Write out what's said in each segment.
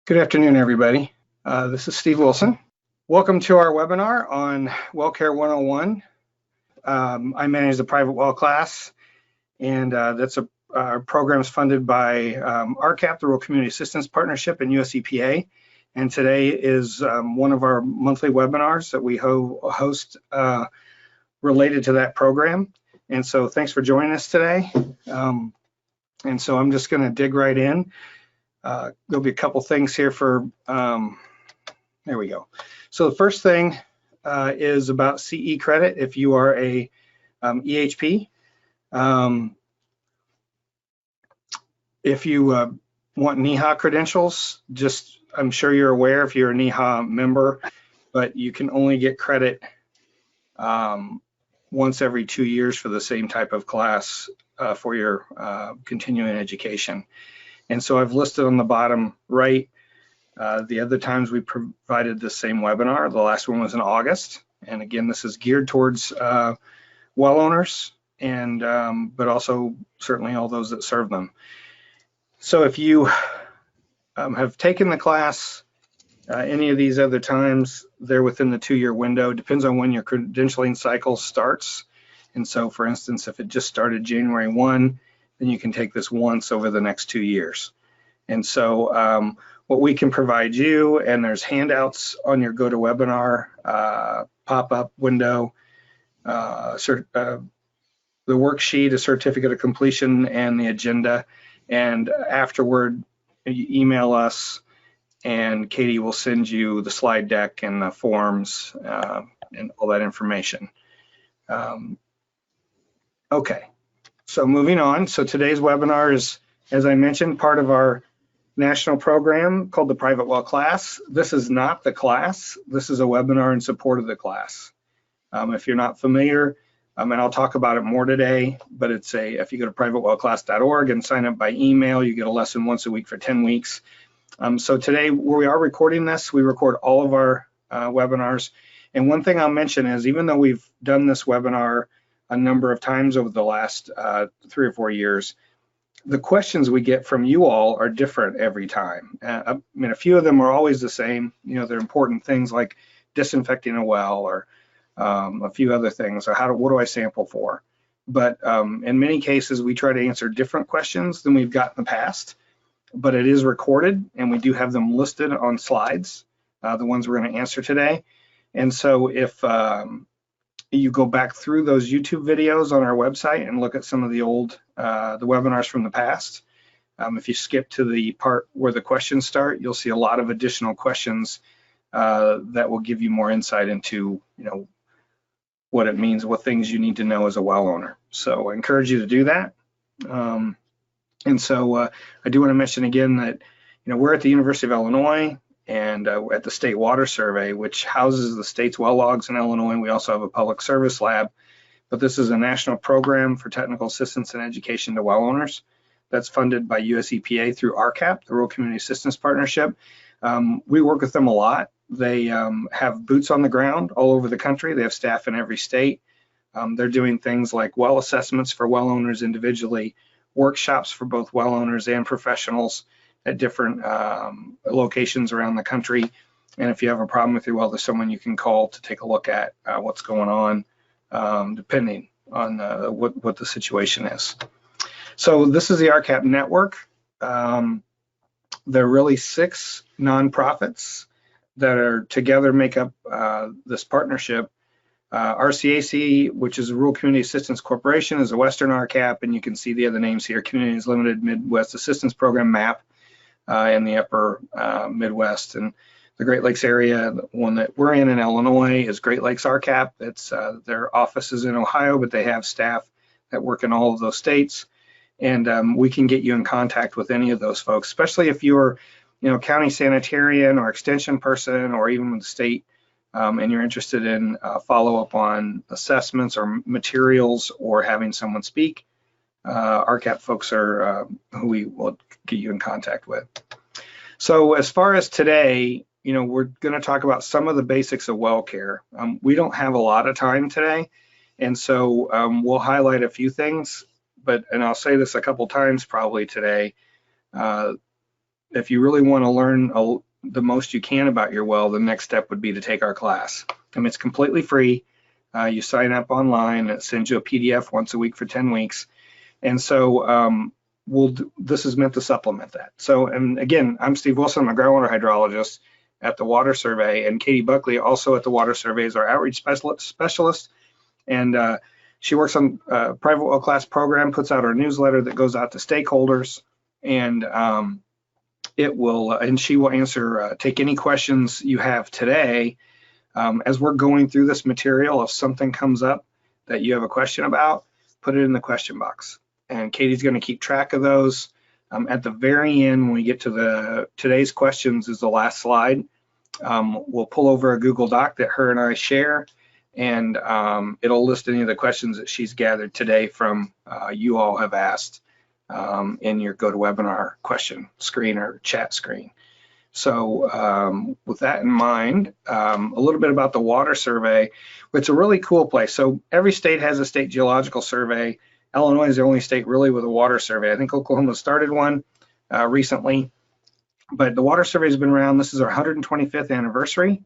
Good afternoon, everybody. This is Steve Wilson. Welcome to our webinar on Well Care 101. I manage the private well class, and that's our program is funded by RCAP, the Rural Community Assistance Partnership, and US EPA. And today is one of our monthly webinars that we host related to that program. And so thanks for joining us today. And so I'm just going to dig right in. There'll be a couple things here for, there we go. So the first thing is about CE credit if you are a EHP. If you want NEHA credentials, I'm sure you're aware if you're a NEHA member, but you can only get credit once every 2 years for the same type of class for your continuing education. And so I've listed on the bottom right the other times we provided the same webinar. The last one was in August. And again, this is geared towards well owners and but also certainly all those that serve them. So if you have taken the class any of these other times, they're within the 2-year window. Depends on when your credentialing cycle starts. And so for instance, if it just started January 1, then you can take this once over the next 2 years. And so what we can provide you, and there's handouts on your GoToWebinar pop-up window, the worksheet, a certificate of completion, and the agenda. And afterward, you email us, and Katie will send you the slide deck and the forms and all that information. Okay. So moving on, so today's webinar is, as I mentioned, part of our national program called the Private Well Class. This is not the class, this is a webinar in support of the class. If you're not familiar, and I'll talk about it more today, but it's if you go to privatewellclass.org and sign up by email, you get a lesson once a week for 10 weeks. So today, where we are recording this, we record all of our webinars. And one thing I'll mention is, even though we've done this webinar a number of times over the last 3 or 4 years, the questions we get from you all are different every time. I mean, a few of them are always the same. You know, they're important things like disinfecting a well or a few other things, or what do I sample for? But in many cases, we try to answer different questions than we've got in the past, but it is recorded and we do have them listed on slides, the ones we're going to answer today. And so if you go back through those YouTube videos on our website and look at some of the old the webinars from the past. If you skip to the part where the questions start, you'll see a lot of additional questions that will give you more insight into, you know, what it means, what things you need to know as a well owner. So I encourage you to do that. And so I do want to mention again that, you know, we're at the University of Illinois, and at the State Water Survey, which houses the state's well logs in Illinois. We also have a public service lab, but this is a national program for technical assistance and education to well owners that's funded by US EPA through RCAP, the Rural Community Assistance Partnership. We work with them a lot. They have boots on the ground all over the country. They have staff in every state. They're doing things like well assessments for well owners individually, workshops for both well owners and professionals at different locations around the country. And if you have a problem with your well, there's someone you can call to take a look at what's going on, depending on what the situation is. So this is the RCAP network. There are really 6 nonprofits that are together make up this partnership. RCAC, which is a Rural Community Assistance Corporation, is a Western RCAP, and you can see the other names here: Communities Limited Midwest Assistance Program, MAP, in the upper Midwest. And the Great Lakes area, the one that we're in Illinois, is Great Lakes RCAP. It's their office is in Ohio, but they have staff that work in all of those states. And we can get you in contact with any of those folks, especially if you're, you know, county sanitarian or extension person, or even with the state, and you're interested in follow-up on assessments or materials or having someone speak. RCAP folks are who we will get you in contact with. So as far as today, you know, we're going to talk about some of the basics of well care. We don't have a lot of time today, and so we'll highlight a few things, and I'll say this a couple times probably today. if you really want to learn the most you can about your well, the next step would be to take our class. And it's completely free. You sign up online. It sends you a PDF once a week for 10 weeks. And so this is meant to supplement that. So, and again, I'm Steve Wilson. I'm a groundwater hydrologist at the Water Survey, and Katie Buckley, also at the Water Survey, is our outreach specialist. And she works on private well class program, puts out our newsletter that goes out to stakeholders, and she will answer, take any questions you have today. As we're going through this material, if something comes up that you have a question about, put it in the question box. And Katie's going to keep track of those. At the very end, when we get to today's questions is the last slide, we'll pull over a Google Doc that her and I share, and it'll list any of the questions that she's gathered today from you all have asked in your GoToWebinar question screen or chat screen. So with that in mind, a little bit about the Water Survey. It's a really cool place. So every state has a state geological survey. Illinois is the only state really with a water survey. I think Oklahoma started one recently, but the Water Survey has been around. This is our 125th anniversary.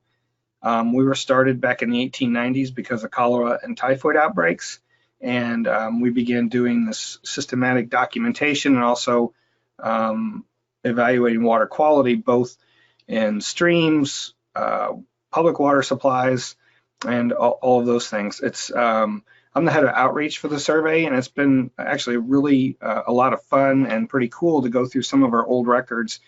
We were started back in the 1890s because of cholera and typhoid outbreaks, and we began doing this systematic documentation and also evaluating water quality, both in streams, public water supplies, and all of those things. I'm the head of outreach for the survey, and it's been actually really a lot of fun and pretty cool to go through some of our old records,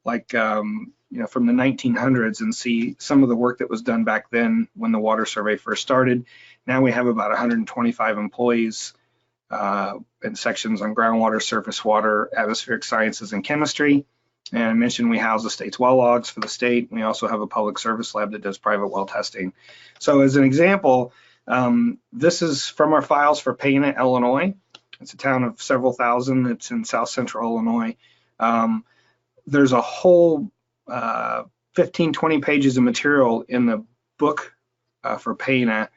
like from the 1900s, and see some of the work that was done back then when the Water Survey first started. Now we have about 125 employees in sections on groundwater, surface water, atmospheric sciences, and chemistry. And I mentioned we house the state's well logs for the state. We also have a public service lab that does private well testing. So as an example, this is from our files for Pana, Illinois. It's a town of several thousand. It's in south central Illinois. There's a whole 15, 20 pages of material in the book for Pana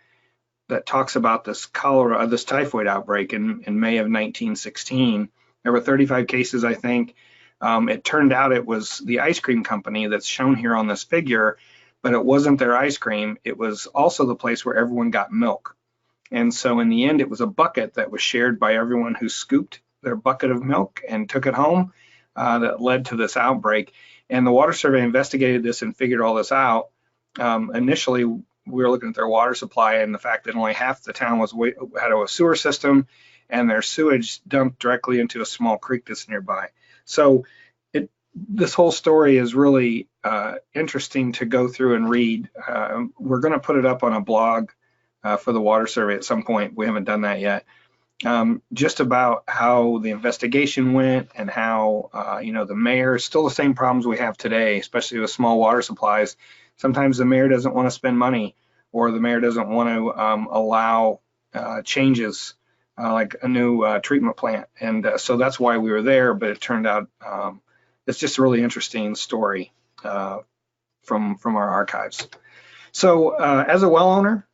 that talks about this typhoid outbreak in May of 1916. There were 35 cases, I think. It turned out it was the ice cream company that's shown here on this figure, but it wasn't their ice cream. It was also the place where everyone got milk. And so in the end, it was a bucket that was shared by everyone who scooped their bucket of milk and took it home that led to this outbreak. And the Water Survey investigated this and figured all this out. Initially, we were looking at their water supply and the fact that only half the town had a sewer system, and their sewage dumped directly into a small creek that's nearby. So this whole story is really interesting to go through and read. We're going to put it up on a blog for the Water Survey at some point. We haven't done that yet. Just about how the investigation went and how, the mayor, still the same problems we have today, especially with small water supplies. Sometimes the mayor doesn't want to spend money, or the mayor doesn't want to allow changes like a new treatment plant. And so that's why we were there, but it turned out it's just a really interesting story from our archives. So as a well owner,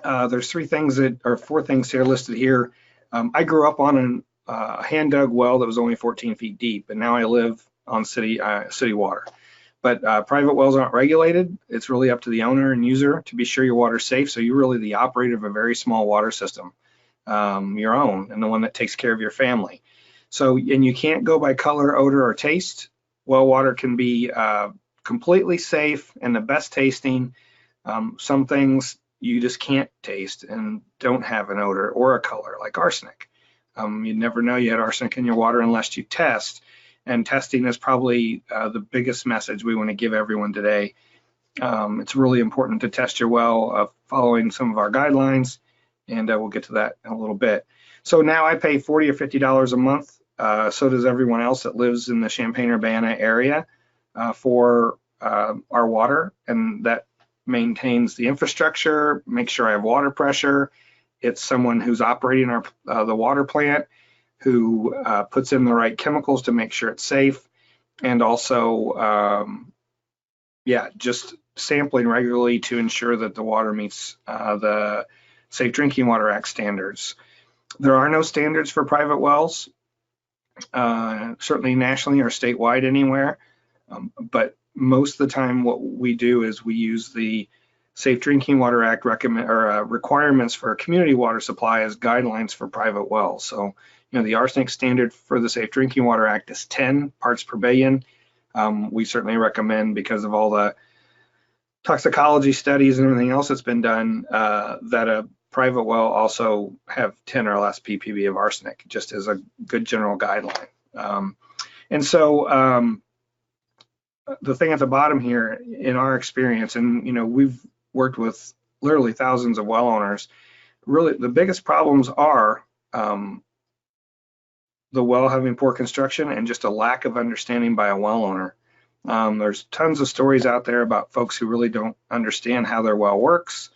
there's four things here listed here. I grew up on a hand dug well that was only 14 feet deep, and now I live on city water. But private wells aren't regulated. It's really up to the owner and user to be sure your water's safe. So you're really the operator of a very small water system, your own, and the one that takes care of your family. So, and you can't go by color, odor, or taste. Well water can be completely safe and the best tasting. Some things you just can't taste and don't have an odor or a color, like arsenic. You never know you had arsenic in your water unless you test. And testing is probably the biggest message we want to give everyone today. It's really important to test your well, following some of our guidelines, and we'll get to that in a little bit. So now I pay $40 or $50 a month. So does everyone else that lives in the Champaign-Urbana area for our water, and that maintains the infrastructure, makes sure I have water pressure. It's someone who's operating the water plant, who puts in the right chemicals to make sure it's safe, and also, just sampling regularly to ensure that the water meets the Safe Drinking Water Act standards. There are no standards for private wells. certainly nationally or statewide anywhere. But most of the time what we do is we use the Safe Drinking Water Act requirements for a community water supply as guidelines for private wells. So, the arsenic standard for the Safe Drinking Water Act is 10 parts per billion. We certainly recommend, because of all the toxicology studies and everything else that's been done, that a private well also have 10 or less ppb of arsenic, just as a good general guideline. And so the thing at the bottom here, in our experience, and we've worked with literally thousands of well owners, really the biggest problems are the well having poor construction and just a lack of understanding by a well owner. There's tons of stories out there about folks who really don't understand how their well works,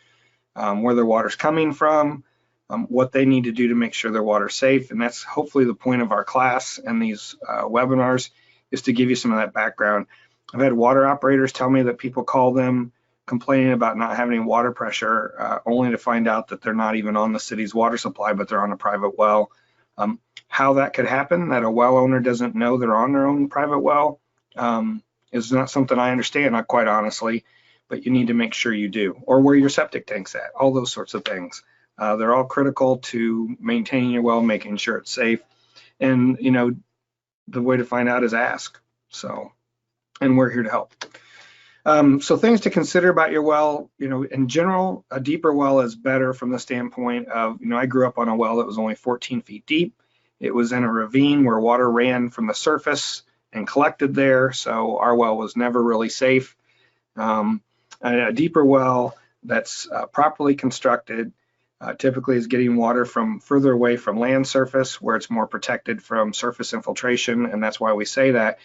where their water's coming from, what they need to do to make sure their water's safe. And that's hopefully the point of our class and these webinars, is to give you some of that background. I've had water operators tell me that people call them complaining about not having any water pressure, only to find out that they're not even on the city's water supply, but they're on a private well. How that could happen, that a well owner doesn't know they're on their own private well, is not something I understand, not quite honestly, but you need to make sure you do. Or where your septic tank's at, all those sorts of things. They're all critical to maintaining your well, making sure it's safe. And, the way to find out is ask. So, and we're here to help. So things to consider about your well, in general, a deeper well is better from the standpoint of, I grew up on a well that was only 14 feet deep. It was in a ravine where water ran from the surface and collected there. So our well was never really safe. A deeper well that's properly constructed typically is getting water from further away from land surface, where it's more protected from surface infiltration. And that's why we say that.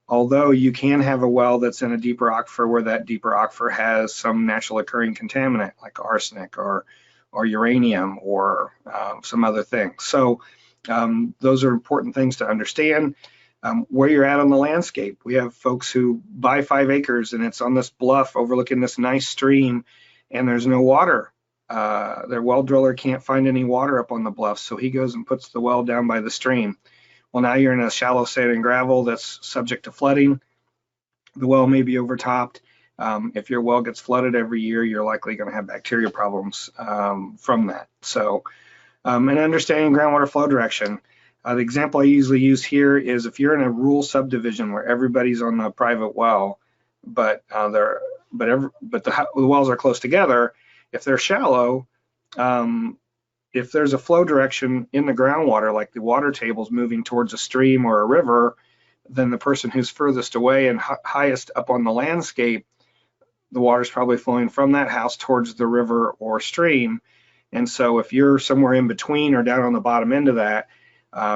Although you can have a well that's in a deeper aquifer where that deeper aquifer has some natural occurring contaminant like arsenic or uranium or some other things. So those are important things to understand. Where you're at on the landscape. We have folks who buy 5 acres and it's on this bluff overlooking this nice stream, and there's no water. Their well driller can't find any water up on the bluff, so he goes and puts the well down by the stream. Well, now you're in a shallow sand and gravel that's subject to flooding. The well may be overtopped. If your well gets flooded every year, you're likely going to have bacteria problems from that. So, and understanding groundwater flow direction. The example I usually use here is if you're in a rural subdivision where everybody's on the private well, but the wells are close together. If they're shallow, if there's a flow direction in the groundwater, like the water table's moving towards a stream or a river, then the person who's furthest away and highest up on the landscape, the water's probably flowing from that house towards the river or stream. And so if you're somewhere in between or down on the bottom end of that,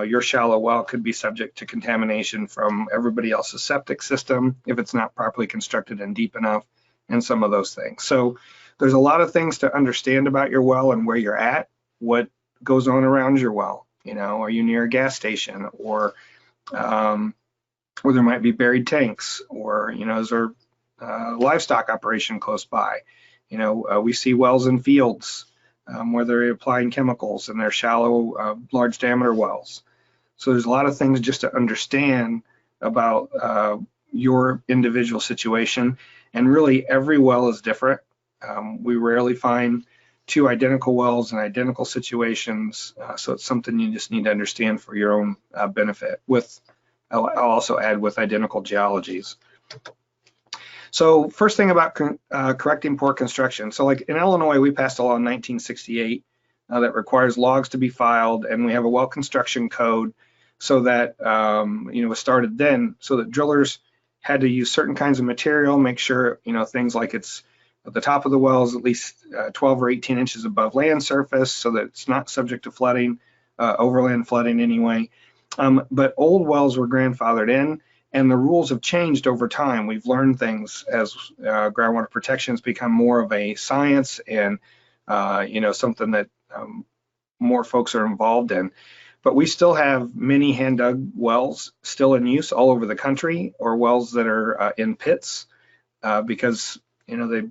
your shallow well could be subject to contamination from everybody else's septic system if it's not properly constructed and deep enough, and some of those things. So there's a lot of things to understand about your well and where you're at, what goes on around your well. Are you near a gas station, or there might be buried tanks, or is there a livestock operation close by? We see wells in fields where they're applying chemicals, and they're shallow, large diameter wells. So there's a lot of things just to understand about your individual situation, and really every well is different. We rarely find 2 identical wells in identical situations, so it's something you just need to understand for your own benefit. I'll also add with identical geologies. So first thing about correcting poor construction. So like in Illinois, we passed a law in 1968 that requires logs to be filed, and we have a well construction code, so that it was started then, so that drillers had to use certain kinds of material, make sure things like it's at the top of the well is at least 12 or 18 inches above land surface, so that it's not subject to flooding, overland flooding anyway. But old wells were grandfathered in, and the rules have changed over time. We've learned things as groundwater protection has become more of a science, and something that more folks are involved in. But we still have many hand dug wells still in use all over the country, or wells that are in pits, because they,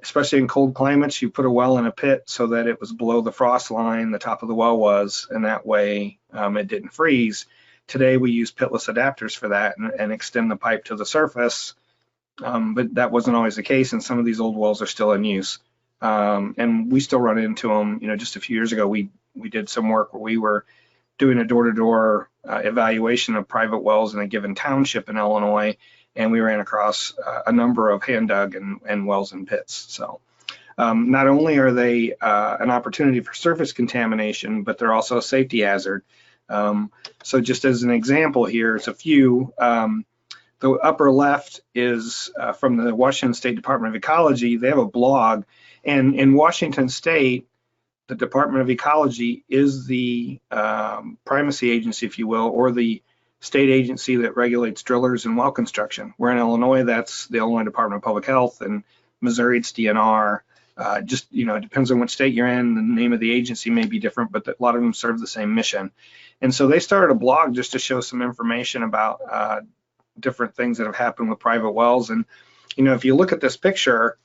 especially in cold climates, you put a well in a pit so that it was below the frost line, the top of the well was, and that way it didn't freeze. Today we use pitless adapters for that and extend the pipe to the surface, but that wasn't always the case, and some of these old wells are still in use. And we still run into them. Just a few years ago, we did some work where we were doing a door-to-door evaluation of private wells in a given township in Illinois, and we ran across a number of hand dug and wells and pits. So not only are they an opportunity for surface contamination, but they're also a safety hazard. So just as an example here, it's a few. The upper left is from the Washington State Department of Ecology. They have a blog, and in Washington State, the Department of Ecology is the primacy agency, if you will, or the state agency that regulates drillers and well construction. Where in Illinois, that's the Illinois Department of Public Health, and Missouri, it's DNR. It depends on what state you're in. The name of the agency may be different, but a lot of them serve the same mission. And so they started a blog just to show some information about different things that have happened with private wells. And, if you look at this picture,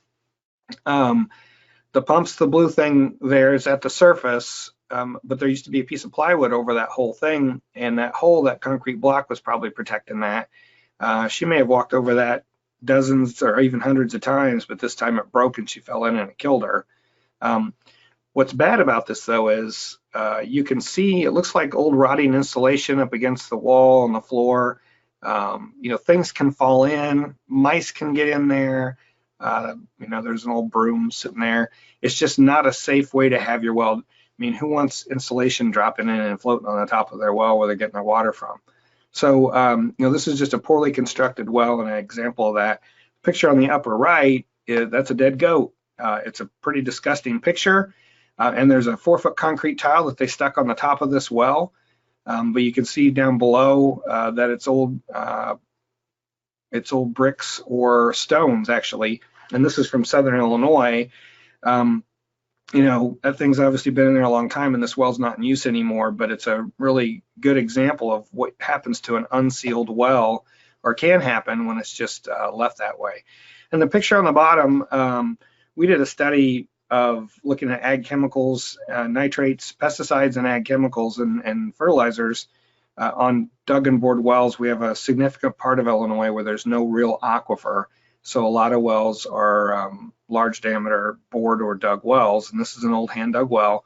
the pumps, the blue thing there is at the surface, but there used to be a piece of plywood over that whole thing, and that hole, that concrete block, was probably protecting that. She may have walked over that dozens or even hundreds of times, but this time it broke and she fell in and it killed her. What's bad about this, though, is you can see it looks like old rotting insulation up against the wall and the floor. Things can fall in, mice can get in there. There's an old broom sitting there. It's just not a safe way to have your well. Who wants insulation dropping in and floating on the top of their well where they're getting their water from? So, this is just a poorly constructed well, and an example of that. Picture on the upper right, that's a dead goat. It's a pretty disgusting picture, and there's a 4-foot concrete tile that they stuck on the top of this well, but you can see down below that it's old bricks or stones, actually, and this is from Southern Illinois. That thing's obviously been in there a long time, and this well's not in use anymore, but it's a really good example of what happens to an unsealed well, or can happen when it's just left that way. And the picture on the bottom, we did a study of looking at ag chemicals, nitrates, pesticides, and ag chemicals and fertilizers on dug and bored wells. We have a significant part of Illinois where there's no real aquifer. So a lot of wells are large diameter bored or dug wells, and this is an old hand dug well.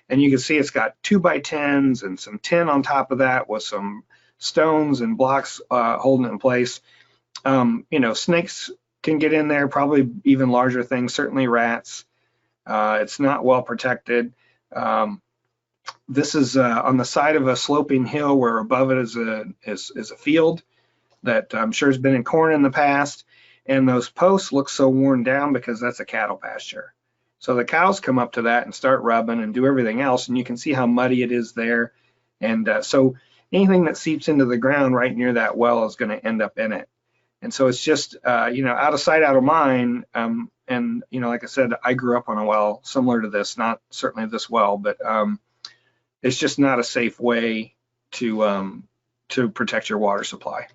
And you can see it's got 2x10s and some tin on top of that with some stones and blocks holding it in place. Snakes can get in there, probably even larger things, certainly rats. It's not well protected. This is on the side of a sloping hill where above it is a field that I'm sure has been in corn in the past. And those posts look so worn down because that's a cattle pasture. So the cows come up to that and start rubbing and do everything else, and you can see how muddy it is there. And so anything that seeps into the ground right near that well is going to end up in it. And so it's just, out of sight, out of mind. And, like I said, I grew up on a well similar to this, not certainly this well, but it's just not a safe way to protect your water supply.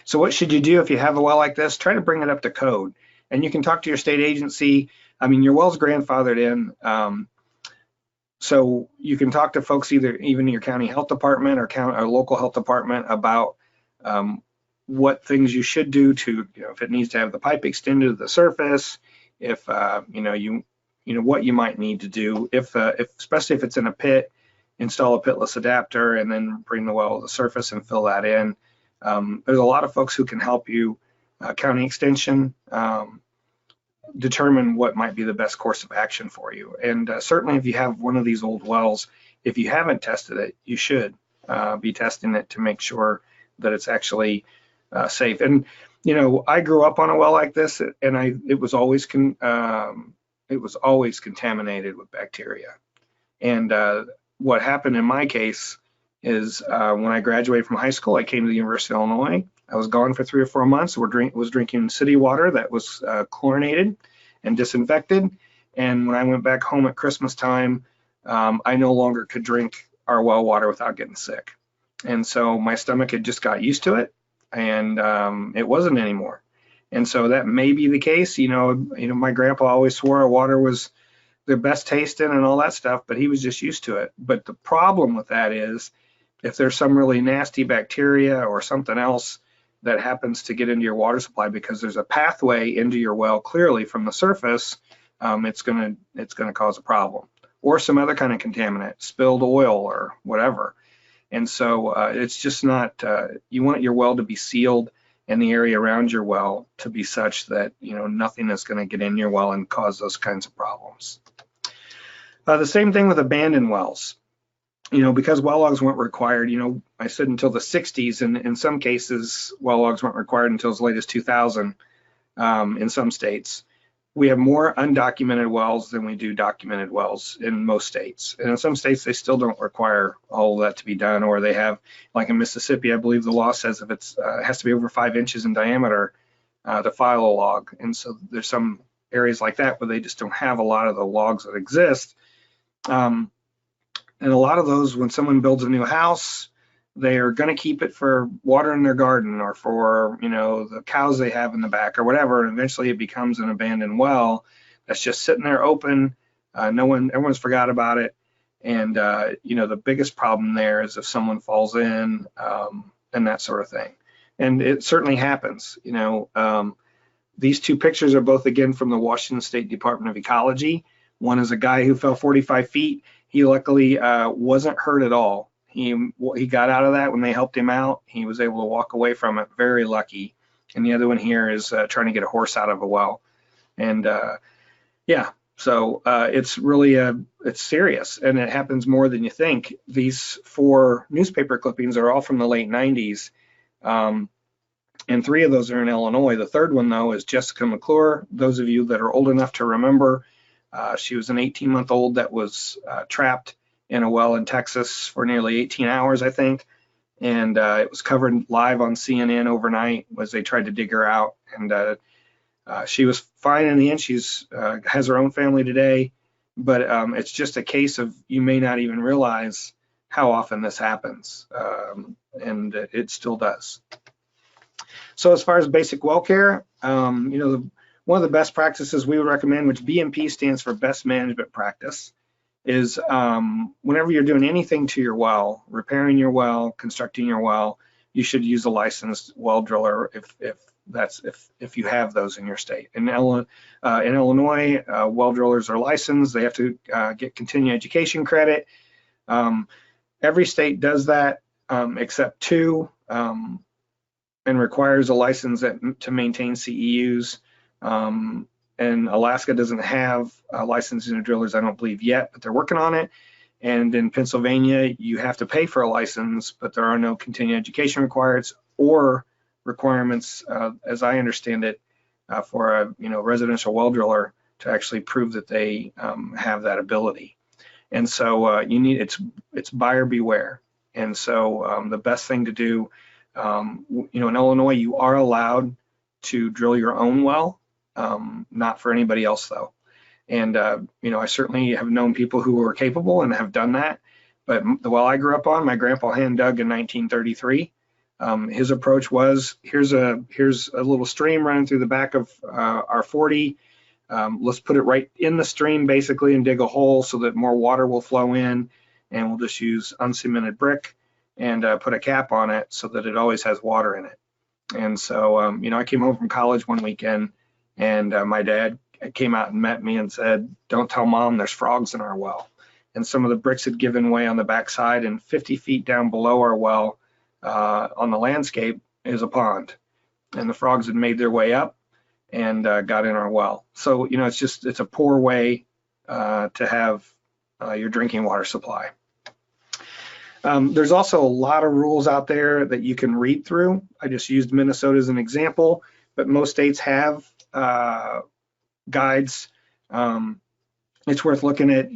So what should you do if you have a well like this? Try to bring it up to code. And you can talk to your state agency. Your well's grandfathered in. So you can talk to folks even your county health department or local health department about what things you should do to, if it needs to have the pipe extended to the surface, if, what you might need to do, especially if it's in a pit, install a pitless adapter and then bring the well to the surface and fill that in. There's a lot of folks who can help you, county extension, determine what might be the best course of action for you. And certainly if you have one of these old wells, if you haven't tested it, you should be testing it to make sure that it's actually safe. And, I grew up on a well like this, and it was always contaminated with bacteria. And what happened in my case is when I graduated from high school, I came to the University of Illinois. I was gone for 3 or 4 months. Was drinking city water that was chlorinated and disinfected. And when I went back home at Christmas time, I no longer could drink our well water without getting sick. And so my stomach had just got used to it, and it wasn't anymore. And so that may be the case. My grandpa always swore our water was the best tasting and all that stuff, but he was just used to it. But the problem with that is if there's some really nasty bacteria or something else that happens to get into your water supply because there's a pathway into your well clearly from the surface, it's gonna cause a problem, or some other kind of contaminant, spilled oil or whatever. And so it's just not, you want your well to be sealed and the area around your well to be such that, nothing is going to get in your well and cause those kinds of problems. The same thing with abandoned wells. Because well logs weren't required, I said until the 60s, and in some cases, well logs weren't required until as late as 2000 in some states. We have more undocumented wells than we do documented wells in most states. And in some states, they still don't require all of that to be done, or they have, like in Mississippi, I believe the law says if it has to be over 5 inches in diameter to file a log. And so there's some areas like that where they just don't have a lot of the logs that exist. And a lot of those, when someone builds a new house, they are going to keep it for water in their garden or for, the cows they have in the back or whatever. And eventually it becomes an abandoned well that's just sitting there open. Everyone's forgot about it. And, the biggest problem there is if someone falls in and that sort of thing. And it certainly happens. These two pictures are both, again, from the Washington State Department of Ecology. One is a guy who fell 45 feet. He luckily wasn't hurt at all. He got out of that when they helped him out. He was able to walk away from it, very lucky. And the other one here is trying to get a horse out of a well. And so it's really, it's serious, and it happens more than you think. These 4 newspaper clippings are all from the late 90s. And 3 of those are in Illinois. The third one, though, is Jessica McClure. Those of you that are old enough to remember, she was an 18-month-old that was trapped in a well in Texas for nearly 18 hours, I think. And it was covered live on CNN overnight as they tried to dig her out. And she was fine in the end. She's has her own family today. But it's just a case of, you may not even realize how often this happens. And it still does. So as far as basic well care, one of the best practices we would recommend, which BMP stands for Best Management Practice, is whenever you're doing anything to your well, repairing your well, constructing your well, you should use a licensed well driller if you have those in your state. In Illinois, well drillers are licensed. They have to get continuing education credit. Every state does that except 2, and requires a license to maintain CEUs. And Alaska doesn't have licensing drillers, I don't believe yet, but they're working on it. And in Pennsylvania, you have to pay for a license, but there are no continuing education requirements or requirements, as I understand it, for a residential well driller to actually prove that they have that ability. And so it's buyer beware. And so the best thing to do, in Illinois, you are allowed to drill your own well. Not for anybody else though. And, I certainly have known people who were capable and have done that. But the well I grew up on, my grandpa hand dug in 1933. His approach was, here's a little stream running through the back of our 40. Let's put it right in the stream basically and dig a hole so that more water will flow in. And we'll just use uncemented brick and put a cap on it so that it always has water in it. And so, I came home from college one weekend, and my dad came out and met me and said, "Don't tell Mom there's frogs in our well." And some of the bricks had given way on the backside, and 50 feet down below our well on the landscape is a pond. And the frogs had made their way up and got in our well. So, it's a poor way to have your drinking water supply. There's also a lot of rules out there that you can read through. I just used Minnesota as an example, but most states have guides. It's worth looking at.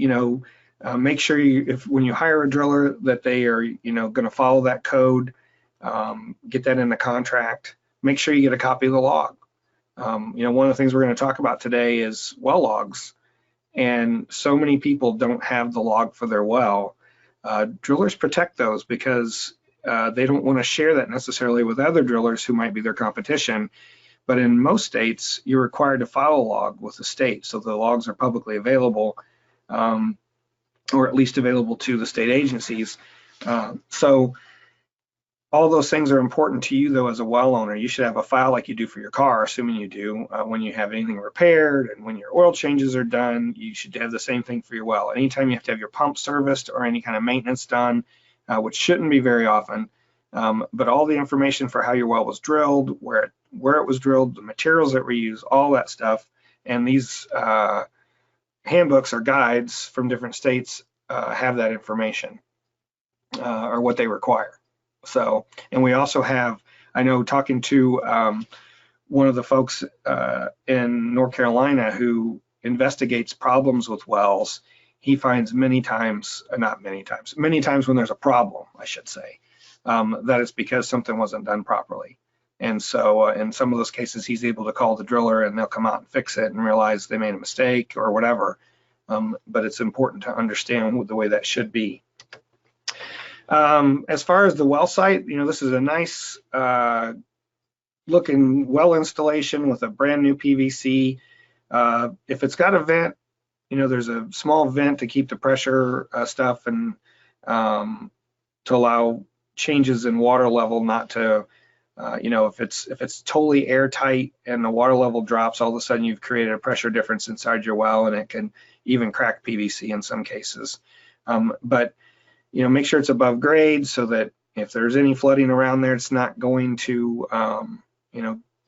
Make sure when you hire a driller that they are going to follow that code. Get that in the contract. Make sure you get a copy of the log. One of the things we're going to talk about today is well logs, and so many people don't have the log for their well. Drillers protect those because they don't want to share that necessarily with other drillers who might be their competition. But in most states, you're required to file a log with the state, so the logs are publicly available, or at least available to the state agencies. So all those things are important to you though as a well owner. You should have a file like you do for your car, assuming you do, when you have anything repaired and when your oil changes are done. You should have the same thing for your well. Anytime you have to have your pump serviced or any kind of maintenance done, which shouldn't be very often, but all the information for how your well was drilled, where it was drilled, the materials that were used, all that stuff. And these handbooks or guides from different states have that information or what they require. So, and we also have, I know talking to one of the folks in North Carolina who investigates problems with wells, he finds many times when there's a problem, I should say, that it's because something wasn't done properly. And so in some of those cases, he's able to call the driller and they'll come out and fix it and realize they made a mistake or whatever. But it's important to understand the way that should be. As far as the well site, this is a nice looking well installation with a brand new PVC. If it's got a vent, there's a small vent to keep the pressure stuff and to allow changes in water level, not to, if it's totally airtight and the water level drops, all of a sudden you've created a pressure difference inside your well, and it can even crack PVC in some cases. But make sure it's above grade so that if there's any flooding around there, it's not going to,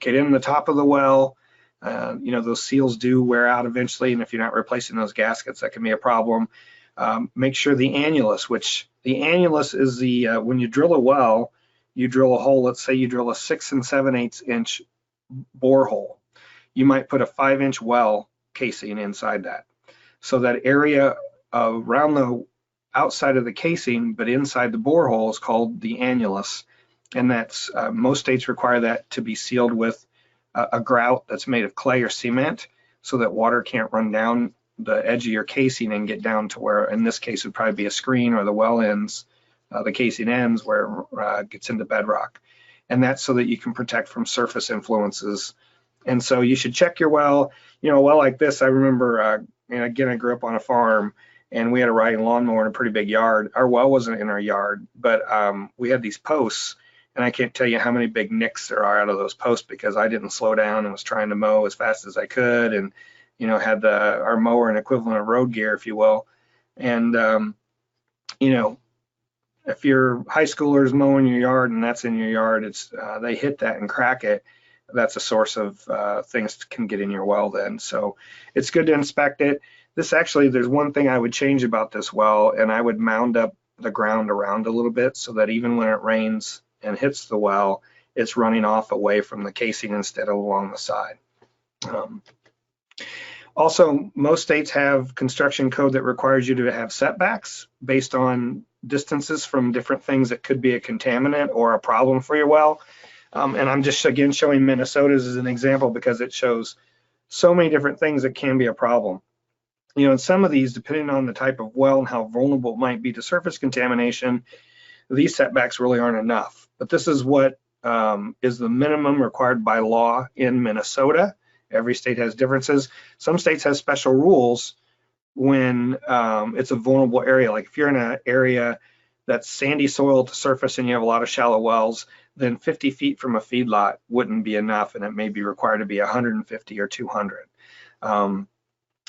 get in the top of the well. Those seals do wear out eventually, and if you're not replacing those gaskets, that can be a problem. Make sure the annulus, which the annulus is the, when you drill a well, you drill a hole, let's say you drill a 6 7/8 inch borehole. You might put a 5-inch well casing inside that. So that area around the outside of the casing, but inside the borehole, is called the annulus. And that's, most states require that to be sealed with a grout that's made of clay or cement so that water can't run down the edge of your casing and get down to where, in this case, would probably be a screen or the well ends, the casing ends where it gets into bedrock. And that's so that you can protect from surface influences. And so you should check your well. A well like this, I remember, again, I grew up on a farm, and we had a riding lawnmower in a pretty big yard. Our well wasn't in our yard, but we had these posts, and I can't tell you how many big nicks there are out of those posts because I didn't slow down and was trying to mow as fast as I could, and had our mower an equivalent of road gear, if you will. And if your high schooler's mowing your yard and that's in your yard, it's they hit that and crack it. That's a source of things that can get in your well then. So it's good to inspect it. This actually, there's one thing I would change about this well, and I would mound up the ground around a little bit so that even when it rains and hits the well, it's running off away from the casing instead of along the side. Also, most states have construction code that requires you to have setbacks based on distances from different things that could be a contaminant or a problem for your well. And I'm just, again, showing Minnesota's as an example because it shows so many different things that can be a problem. In some of these, depending on the type of well and how vulnerable it might be to surface contamination, these setbacks really aren't enough. But this is what is the minimum required by law in Minnesota. Every state has differences. Some states have special rules when it's a vulnerable area. Like if you're in an area that's sandy soil to surface and you have a lot of shallow wells, then 50 feet from a feedlot wouldn't be enough, and it may be required to be 150 or 200.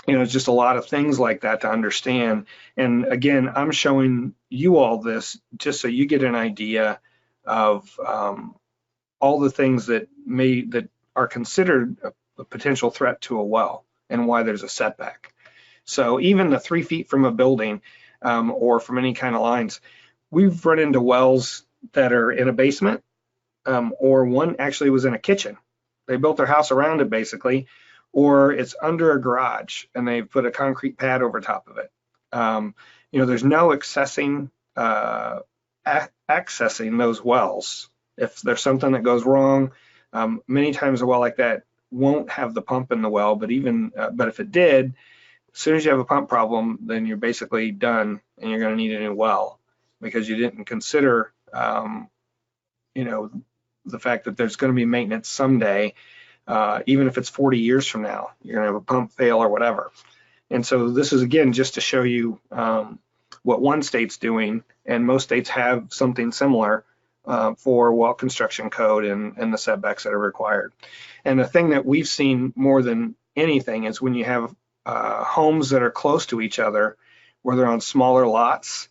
It's just a lot of things like that to understand. And again, I'm showing you all this just so you get an idea of all the things that are considered a potential threat to a well and why there's a setback. So even the 3 feet from a building or from any kind of lines, we've run into wells that are in a basement, or one actually was in a kitchen. They built their house around it basically, or it's under a garage and they've put a concrete pad over top of it. There's no accessing those wells. If there's something that goes wrong, many times a well like that won't have the pump in the well, but if it did, as soon as you have a pump problem, then you're basically done and you're going to need a new well because you didn't consider, the fact that there's going to be maintenance someday, even if it's 40 years from now, you're going to have a pump fail or whatever. And so this is, again, just to show you what one state's doing, and most states have something similar for well construction code and the setbacks that are required. And the thing that we've seen more than anything is when you have homes that are close to each other, where they're on smaller lots,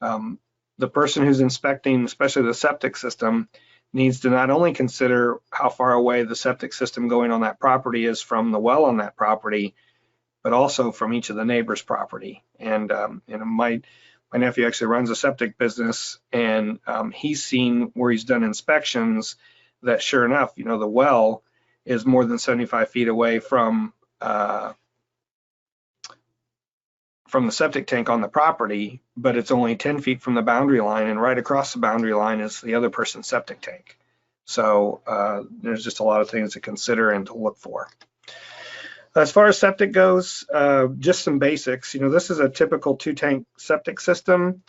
the person who's inspecting, especially the septic system, needs to not only consider how far away the septic system going on that property is from the well on that property, but also from each of the neighbors' property. And my nephew actually runs a septic business, and he's seen where he's done inspections that sure enough, the well is more than 75 feet away from the septic tank on the property, but it's only 10 feet from the boundary line, and right across the boundary line is the other person's septic tank. So there's just a lot of things to consider and to look for. As far as septic goes, just some basics. This is a typical 2-tank septic system.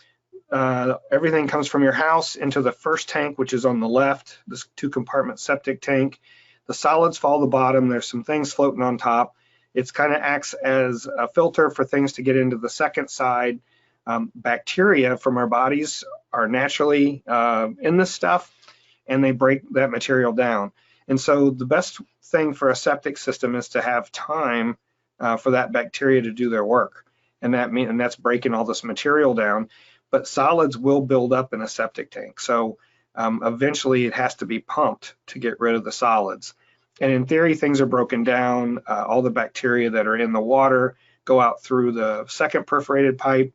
Everything comes from your house into the first tank, which is on the left, this 2-compartment septic tank. The solids fall to the bottom. There's some things floating on top. It kind of acts as a filter for things to get into the second side. Bacteria from our bodies are naturally in this stuff, and they break that material down. And so the best thing for a septic system is to have time for that bacteria to do their work. And that's breaking all this material down. But solids will build up in a septic tank. So eventually it has to be pumped to get rid of the solids. And in theory, things are broken down. All the bacteria that are in the water go out through the second perforated pipe,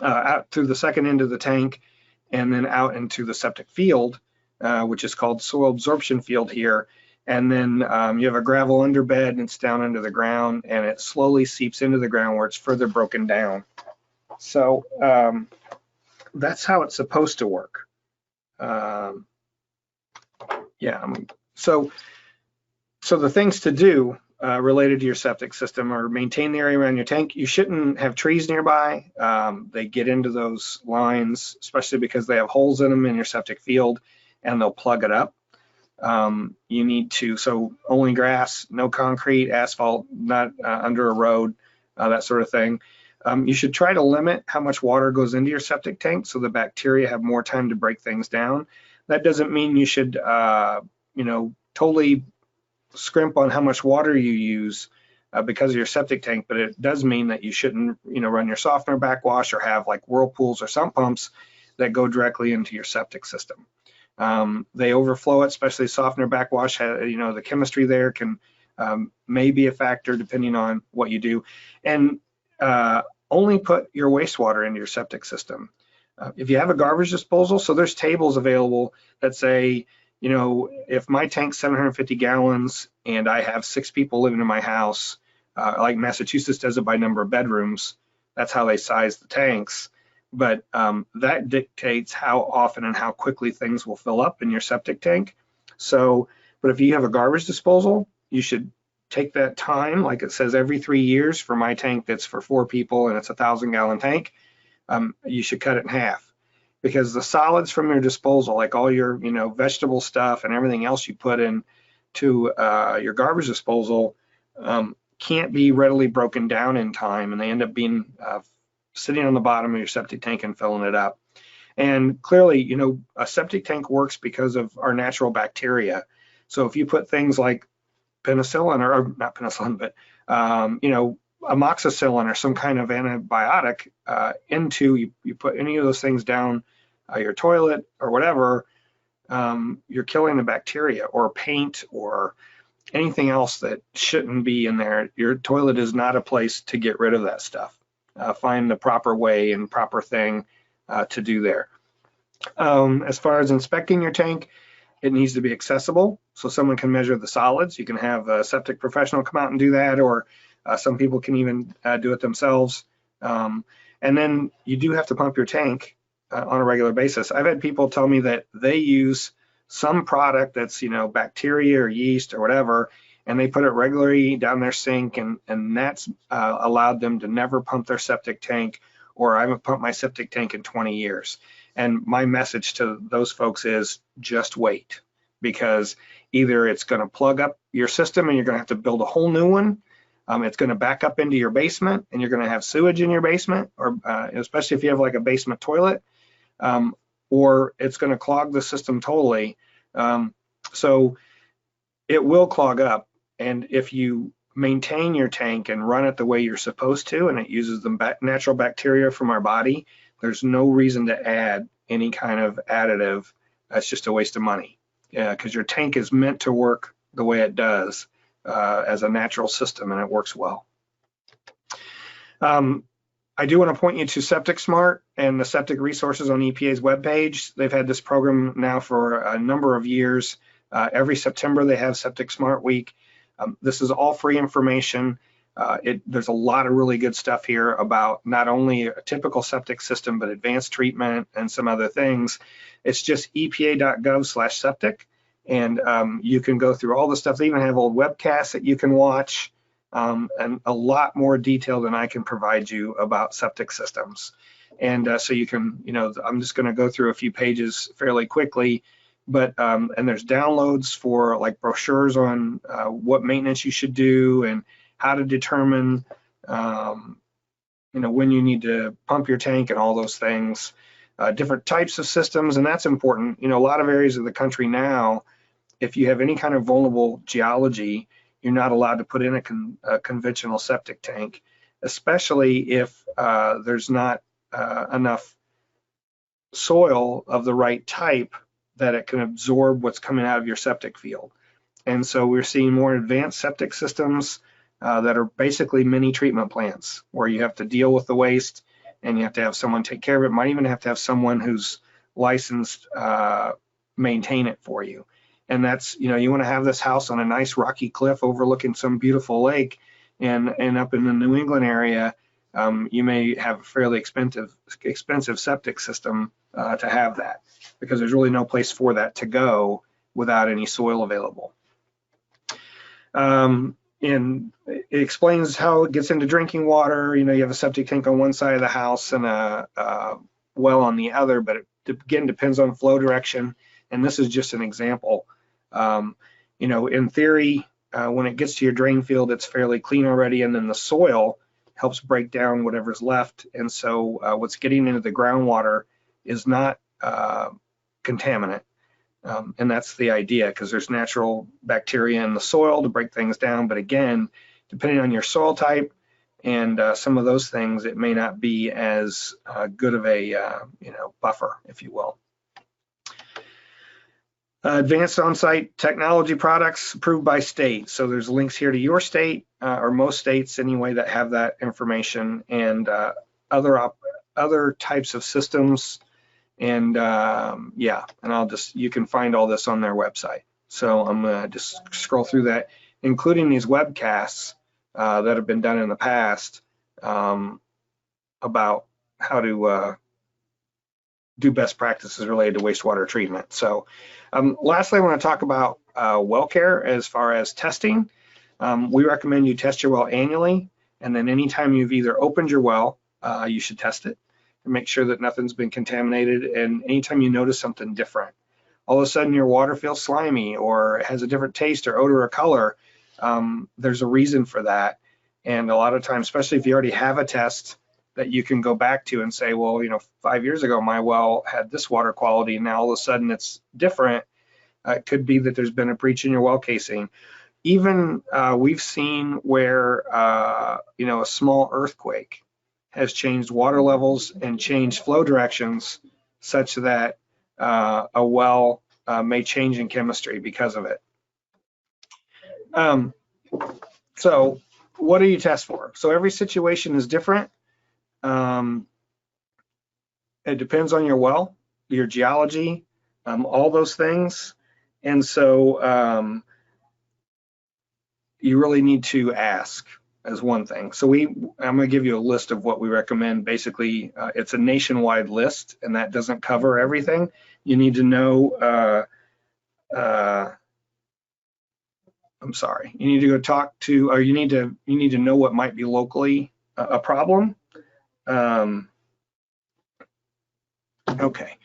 out through the second end of the tank, and then out into the septic field, which is called soil absorption field here. And then you have a gravel underbed, and it's down under the ground, and it slowly seeps into the ground where it's further broken down. So that's how it's supposed to work. So the things to do related to your septic system are maintain the area around your tank. You shouldn't have trees nearby. They get into those lines, especially because they have holes in them in your septic field, and they'll plug it up. You need to, so only grass, no concrete, asphalt, not under a road, that sort of thing. You should try to limit how much water goes into your septic tank so the bacteria have more time to break things down. That doesn't mean you should, totally scrimp on how much water you use because of your septic tank, but it does mean that you shouldn't, run your softener backwash or have like whirlpools or sump pumps that go directly into your septic system. They overflow it, especially softener backwash. The chemistry there can may be a factor depending on what you do. And only put your wastewater into your septic system. If you have a garbage disposal, so there's tables available that say, if my tank's 750 gallons and I have 6 people living in my house, like Massachusetts does it by number of bedrooms, that's how they size the tanks. But that dictates how often and how quickly things will fill up in your septic tank. So, but if you have a garbage disposal, you should take that time, like it says every 3 years for my tank that's for 4 people and it's a 1,000-gallon tank, you should cut it in half. Because the solids from your disposal, like all your, vegetable stuff and everything else you put in to your garbage disposal, can't be readily broken down in time, and they end up being sitting on the bottom of your septic tank and filling it up. And clearly, a septic tank works because of our natural bacteria. So if you put things like penicillin, or not penicillin, but amoxicillin or some kind of antibiotic you put any of those things down your toilet or whatever, you're killing the bacteria, or paint or anything else that shouldn't be in there. Your toilet is not a place to get rid of that stuff. Find the proper way and proper thing to do there. As far as inspecting your tank, it needs to be accessible, so someone can measure the solids. You can have a septic professional come out and do that, or some people can even do it themselves. And then you do have to pump your tank on a regular basis. I've had people tell me that they use some product that's, bacteria or yeast or whatever, and they put it regularly down their sink, and that's allowed them to never pump their septic tank, or I haven't pumped my septic tank in 20 years. And my message to those folks is just wait, because either it's going to plug up your system and you're going to have to build a whole new one, It's going to back up into your basement, and you're going to have sewage in your basement, or especially if you have like a basement toilet, or it's going to clog the system totally. So it will clog up, and if you maintain your tank and run it the way you're supposed to, and it uses the natural bacteria from our body, there's no reason to add any kind of additive. That's just a waste of money, because your tank is meant to work the way it does as a natural system, and it works well. I do want to point you to Septic Smart and the septic resources on EPA's webpage. They've had this program now for a number of years. Every September they have Septic Smart Week. This is all free information. There's a lot of really good stuff here about not only a typical septic system, but advanced treatment and some other things. It's just epa.gov/septic, and you can go through all the stuff. They even have old webcasts that you can watch, and a lot more detail than I can provide you about septic systems. And so you can, I'm just going to go through a few pages fairly quickly. But and there's downloads for like brochures on what maintenance you should do and how to determine when you need to pump your tank and all those things, different types of systems, and that's important. A lot of areas of the country now, if you have any kind of vulnerable geology, you're not allowed to put in a conventional septic tank, especially if there's not enough soil of the right type that it can absorb what's coming out of your septic field. And so we're seeing more advanced septic systems that are basically mini treatment plants, where you have to deal with the waste and you have to have someone take care of it. Might even have to have someone who's licensed maintain it for you. And that's, you want to have this house on a nice rocky cliff overlooking some beautiful lake, and up in the New England area, you may have a fairly expensive septic system to have that, because there's really no place for that to go without any soil available. And it explains how it gets into drinking water. You have a septic tank on one side of the house and a well on the other, but it again depends on flow direction. And this is just an example. In theory, when it gets to your drain field, it's fairly clean already, and then the soil helps break down whatever's left. And so what's getting into the groundwater is not contaminant. And that's the idea, because there's natural bacteria in the soil to break things down. But again, depending on your soil type and some of those things, it may not be as good of a buffer, if you will. Advanced on-site technology products approved by state. So there's links here to your state, or most states anyway, that have that information, and other types of systems. And and you can find all this on their website. So I'm gonna just scroll through that, including these webcasts that have been done in the past about how to do best practices related to wastewater treatment. So lastly, I want to talk about well care as far as testing. We recommend you test your well annually, and then anytime you've either opened your well, you should test it and make sure that nothing's been contaminated. And anytime you notice something different, all of a sudden your water feels slimy or has a different taste or odor or color, there's a reason for that. And a lot of times, especially if you already have a test that you can go back to and say, well, 5 years ago, my well had this water quality, and now all of a sudden it's different. It could be that there's been a breach in your well casing. Even we've seen where, a small earthquake has changed water levels and changed flow directions such that a well may change in chemistry because of it. So what do you test for? So every situation is different. It depends on your well, your geology, all those things. And so you really need to ask as one thing. So I'm going to give you a list of what we recommend. Basically, it's a nationwide list, and that doesn't cover everything. You need to know, you need to go talk to, or you need to know what might be locally a problem. Okay.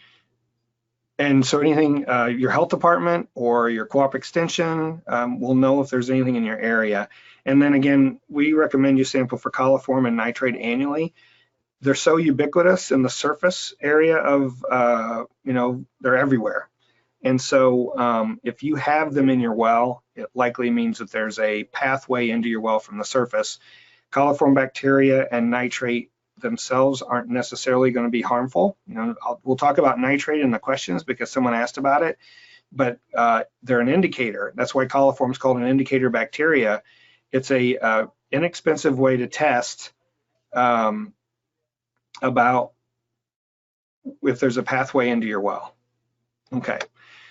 And so anything, your health department or your co-op extension will know if there's anything in your area. And then again, we recommend you sample for coliform and nitrate annually. They're so ubiquitous in the surface area of, they're everywhere. And so if you have them in your well, it likely means that there's a pathway into your well from the surface. Coliform bacteria and nitrate themselves aren't necessarily going to be harmful. We'll talk about nitrate in the questions because someone asked about it, but they're an indicator. That's why coliform is called an indicator bacteria. It's a inexpensive way to test about if there's a pathway into your well. Okay.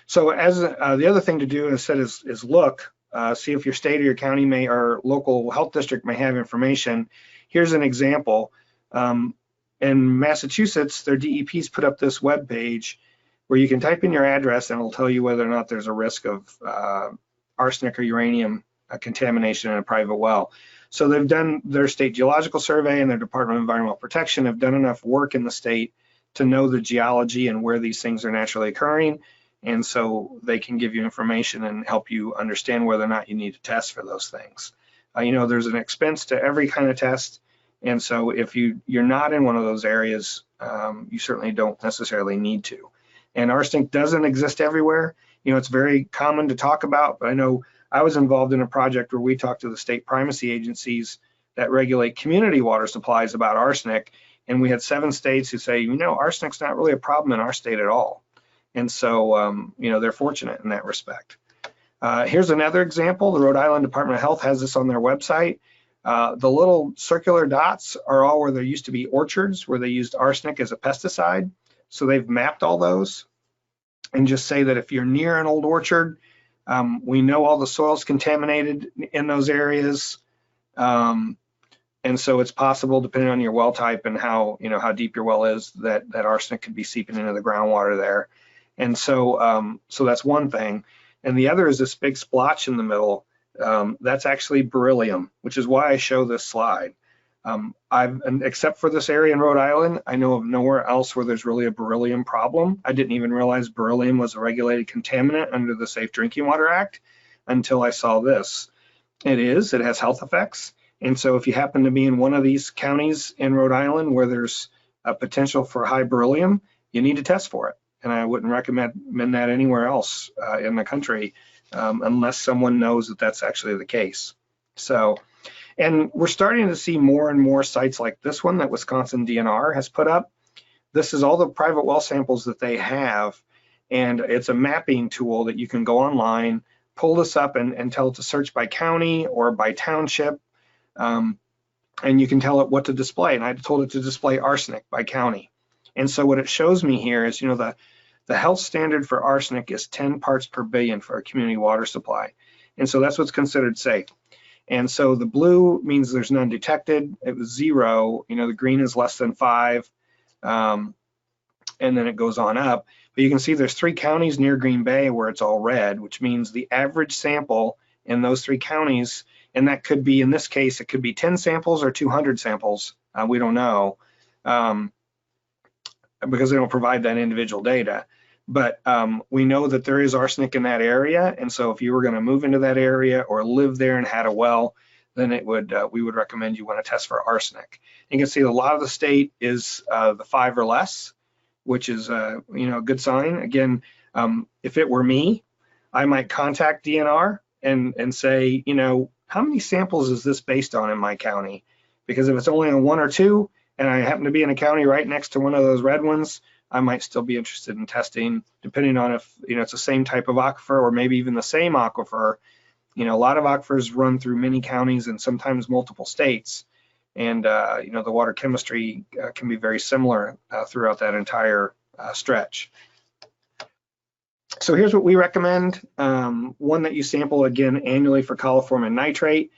So as the other thing to do instead is look, see if your state or your county or local health district may have information. Here's an example. In Massachusetts, their DEP's put up this web page where you can type in your address and it'll tell you whether or not there's a risk of arsenic or uranium contamination in a private well. So they've done their state geological survey and their Department of Environmental Protection have done enough work in the state to know the geology and where these things are naturally occurring. And so they can give you information and help you understand whether or not you need to test for those things. There's an expense to every kind of test. And so if you're not in one of those areas, you certainly don't necessarily need to. And arsenic doesn't exist everywhere. It's very common to talk about, but I know I was involved in a project where we talked to the state primacy agencies that regulate community water supplies about arsenic. And we had 7 states who say, arsenic's not really a problem in our state at all. And so, they're fortunate in that respect. Here's another example. The Rhode Island Department of Health has this on their website. The little circular dots are all where there used to be orchards where they used arsenic as a pesticide. So they've mapped all those and just say that if you're near an old orchard, we know all the soil's contaminated in those areas. And so it's possible, depending on your well type and how deep your well is, that arsenic could be seeping into the groundwater there. And so that's one thing. And the other is this big splotch in the middle. That's actually beryllium, which is why I show this slide. Except for this area in Rhode Island, I know of nowhere else where there's really a beryllium problem. I didn't even realize beryllium was a regulated contaminant under the Safe Drinking Water Act until I saw this. It has health effects. And so if you happen to be in one of these counties in Rhode Island where there's a potential for high beryllium, you need to test for it. And I wouldn't recommend that anywhere else in the country unless someone knows that that's actually the case. So, and we're starting to see more and more sites like this one that Wisconsin DNR has put up. This is all the private well samples that they have, and it's a mapping tool that you can go online, pull this up and tell it to search by county or by township, and you can tell it what to display. And I told it to display arsenic by county. And so what it shows me here is, the health standard for arsenic is 10 parts per billion for a community water supply. And so that's what's considered safe. And so the blue means there's none detected. It was 0. The green is less than 5. And then it goes on up. But you can see there's 3 counties near Green Bay where it's all red, which means the average sample in those 3 counties, and that could be, in this case, it could be 10 samples or 200 samples. We don't know because they don't provide that individual data. But we know that there is arsenic in that area, and so if you were going to move into that area or live there and had a well, then we would recommend you want to test for arsenic. You can see a lot of the state is the 5 or less, which is a good sign. Again, if it were me, I might contact DNR and say, how many samples is this based on in my county? Because if it's only on 1 or 2, and I happen to be in a county right next to one of those red ones, I might still be interested in testing, depending on if it's the same type of aquifer or maybe even the same aquifer. A lot of aquifers run through many counties and sometimes multiple states, and the water chemistry can be very similar throughout that entire stretch. So here's what we recommend. One, that you sample again annually for coliform and nitrate.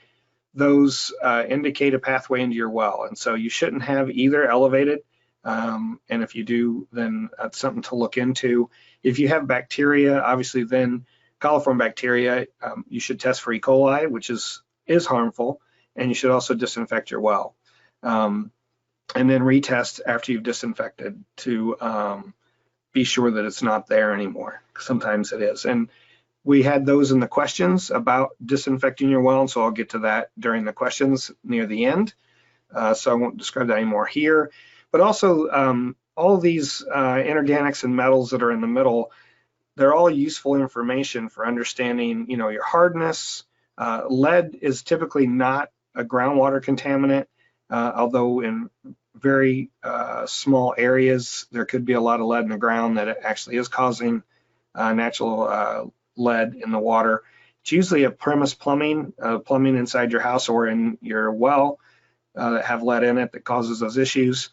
Those indicate a pathway into your well, and so you shouldn't have either elevated. And if you do, then that's something to look into. If you have bacteria, obviously then coliform bacteria, you should test for E. coli, which is harmful, and you should also disinfect your well. And then retest after you've disinfected to be sure that it's not there anymore. Sometimes it is. And we had those in the questions about disinfecting your well, so I'll get to that during the questions near the end. So I won't describe that anymore here. But also, all of these inorganics and metals that are in the middle, they're all useful information for understanding, your hardness. Lead is typically not a groundwater contaminant, although in very small areas, there could be a lot of lead in the ground that it actually is causing natural lead in the water. It's usually a premise plumbing inside your house or in your well that have lead in it that causes those issues.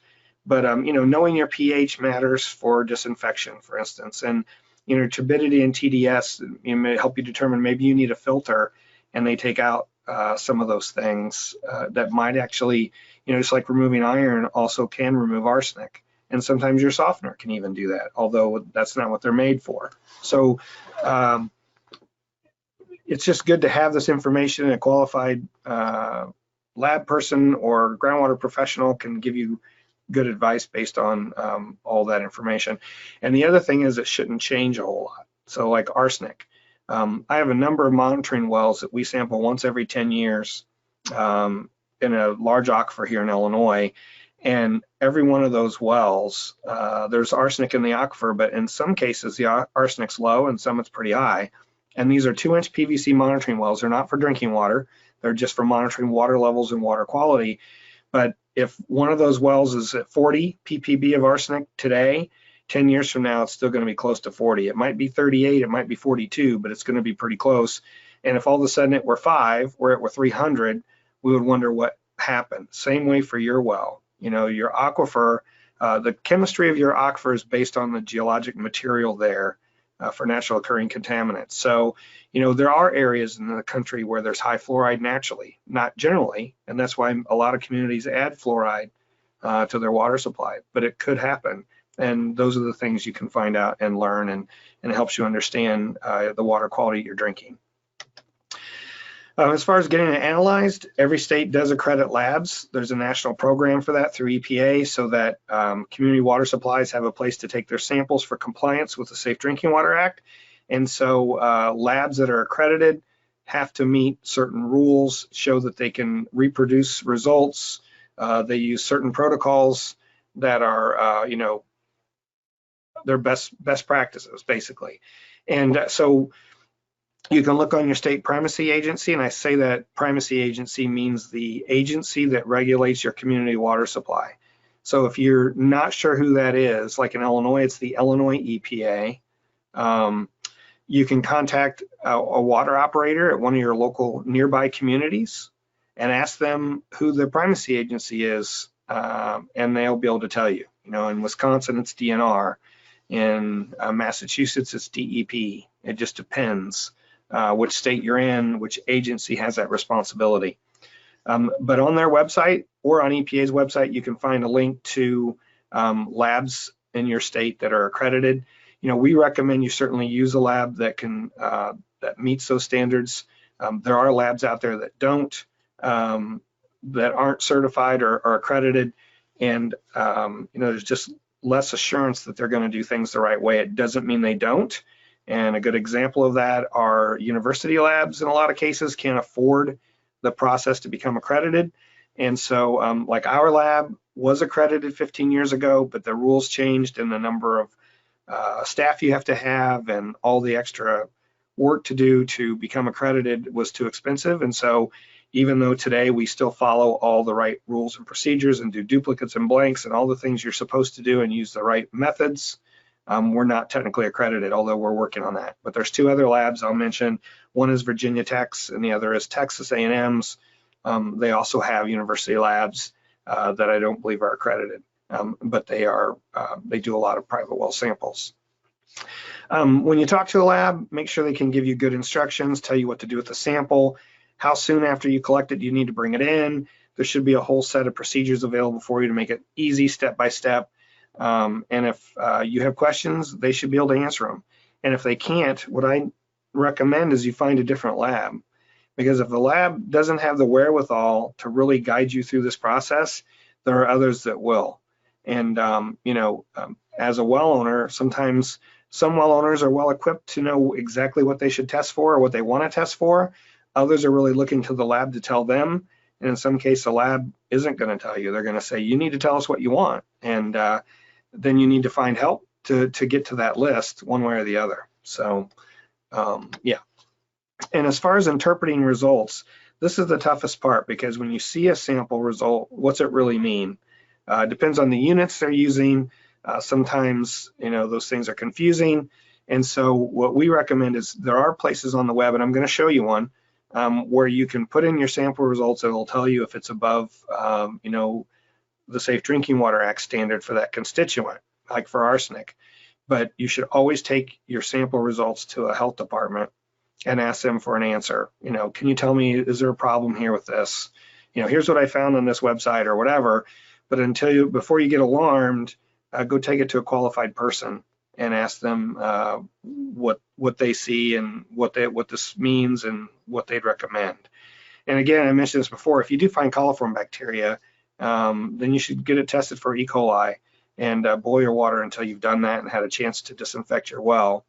But knowing your pH matters for disinfection, for instance, and turbidity and TDS may help you determine maybe you need a filter, and they take out some of those things that might actually, just like removing iron, also can remove arsenic. And sometimes your softener can even do that, although that's not what they're made for. So it's just good to have this information, and a qualified lab person or groundwater professional can give you good advice based on all that information. And the other thing is it shouldn't change a whole lot. So like arsenic, I have a number of monitoring wells that we sample once every 10 years in a large aquifer here in Illinois. And every one of those wells, there's arsenic in the aquifer, but in some cases the arsenic's low and some it's pretty high. And these are 2-inch PVC monitoring wells. They're not for drinking water. They're just for monitoring water levels and water quality. But if one of those wells is at 40 ppb of arsenic today, 10 years from now, it's still going to be close to 40. It might be 38, it might be 42, but it's going to be pretty close. And if all of a sudden it were 5 or it were 300, we would wonder what happened. Same way for your well. Your aquifer, the chemistry of your aquifer is based on the geologic material there for natural occurring contaminants. So, there are areas in the country where there's high fluoride naturally, not generally, and that's why a lot of communities add fluoride to their water supply, but it could happen. And those are the things you can find out and learn, and it helps you understand the water quality you're drinking. As far as getting it analyzed, every state does accredit labs. There's a national program for that through EPA, so that community water supplies have a place to take their samples for compliance with the Safe Drinking Water Act. And so labs that are accredited have to meet certain rules, show that they can reproduce results. They use certain protocols that are, their best practices, basically. And so you can look on your state primacy agency, and I say that primacy agency means the agency that regulates your community water supply. So if you're not sure who that is, like in Illinois, it's the Illinois EPA. You can contact a water operator at one of your local nearby communities and ask them who the primacy agency is, and they'll be able to tell you. In Wisconsin, it's DNR. In Massachusetts, it's DEP. It just depends which state you're in, which agency has that responsibility. But on their website or on EPA's website, you can find a link to labs in your state that are accredited. We recommend you certainly use a lab that can that meets those standards. There are labs out there that don't, that aren't certified or accredited, and there's just less assurance that they're going to do things the right way. It doesn't mean they don't. And a good example of that are university labs. In a lot of cases, can't afford the process to become accredited. And so like our lab was accredited 15 years ago, but the rules changed, and the number of staff you have to have and all the extra work to do to become accredited was too expensive. And so even though today we still follow all the right rules and procedures and do duplicates and blanks and all the things you're supposed to do and use the right methods, we're not technically accredited, although we're working on that. But there's 2 other labs I'll mention. One is Virginia Tech's and the other is Texas A&M's. They also have university labs that I don't believe are accredited, but they do a lot of private well samples. When you talk to a lab, make sure they can give you good instructions, tell you what to do with the sample, how soon after you collect it you need to bring it in. There should be a whole set of procedures available for you to make it easy, step by step. And if you have questions, they should be able to answer them. And if they can't, what I recommend is you find a different lab. Because if the lab doesn't have the wherewithal to really guide you through this process, there are others that will. And as a well owner, sometimes some well owners are well equipped to know exactly what they should test for or what they want to test for. Others are really looking to the lab to tell them. And in some case, the lab isn't going to tell you. They're going to say, you need to tell us what you want. And then you need to find help to get to that list one way or the other. So yeah. And as far as interpreting results, this is the toughest part, because when you see a sample result, what's it really mean? Depends on the units they're using. Sometimes, those things are confusing. And so what we recommend is there are places on the web, and I'm going to show you one, where you can put in your sample results. It'll tell you if it's above, the Safe Drinking Water Act standard for that constituent, like for arsenic. But you should always take your sample results to a health department and ask them for an answer. Can you tell me, is there a problem here with this? Here's what I found on this website or whatever. But before you get alarmed, go take it to a qualified person and ask them what they see and what this means and what they'd recommend. And again, I mentioned this before, if you do find coliform bacteria, then you should get it tested for E. coli and boil your water until you've done that and had a chance to disinfect your well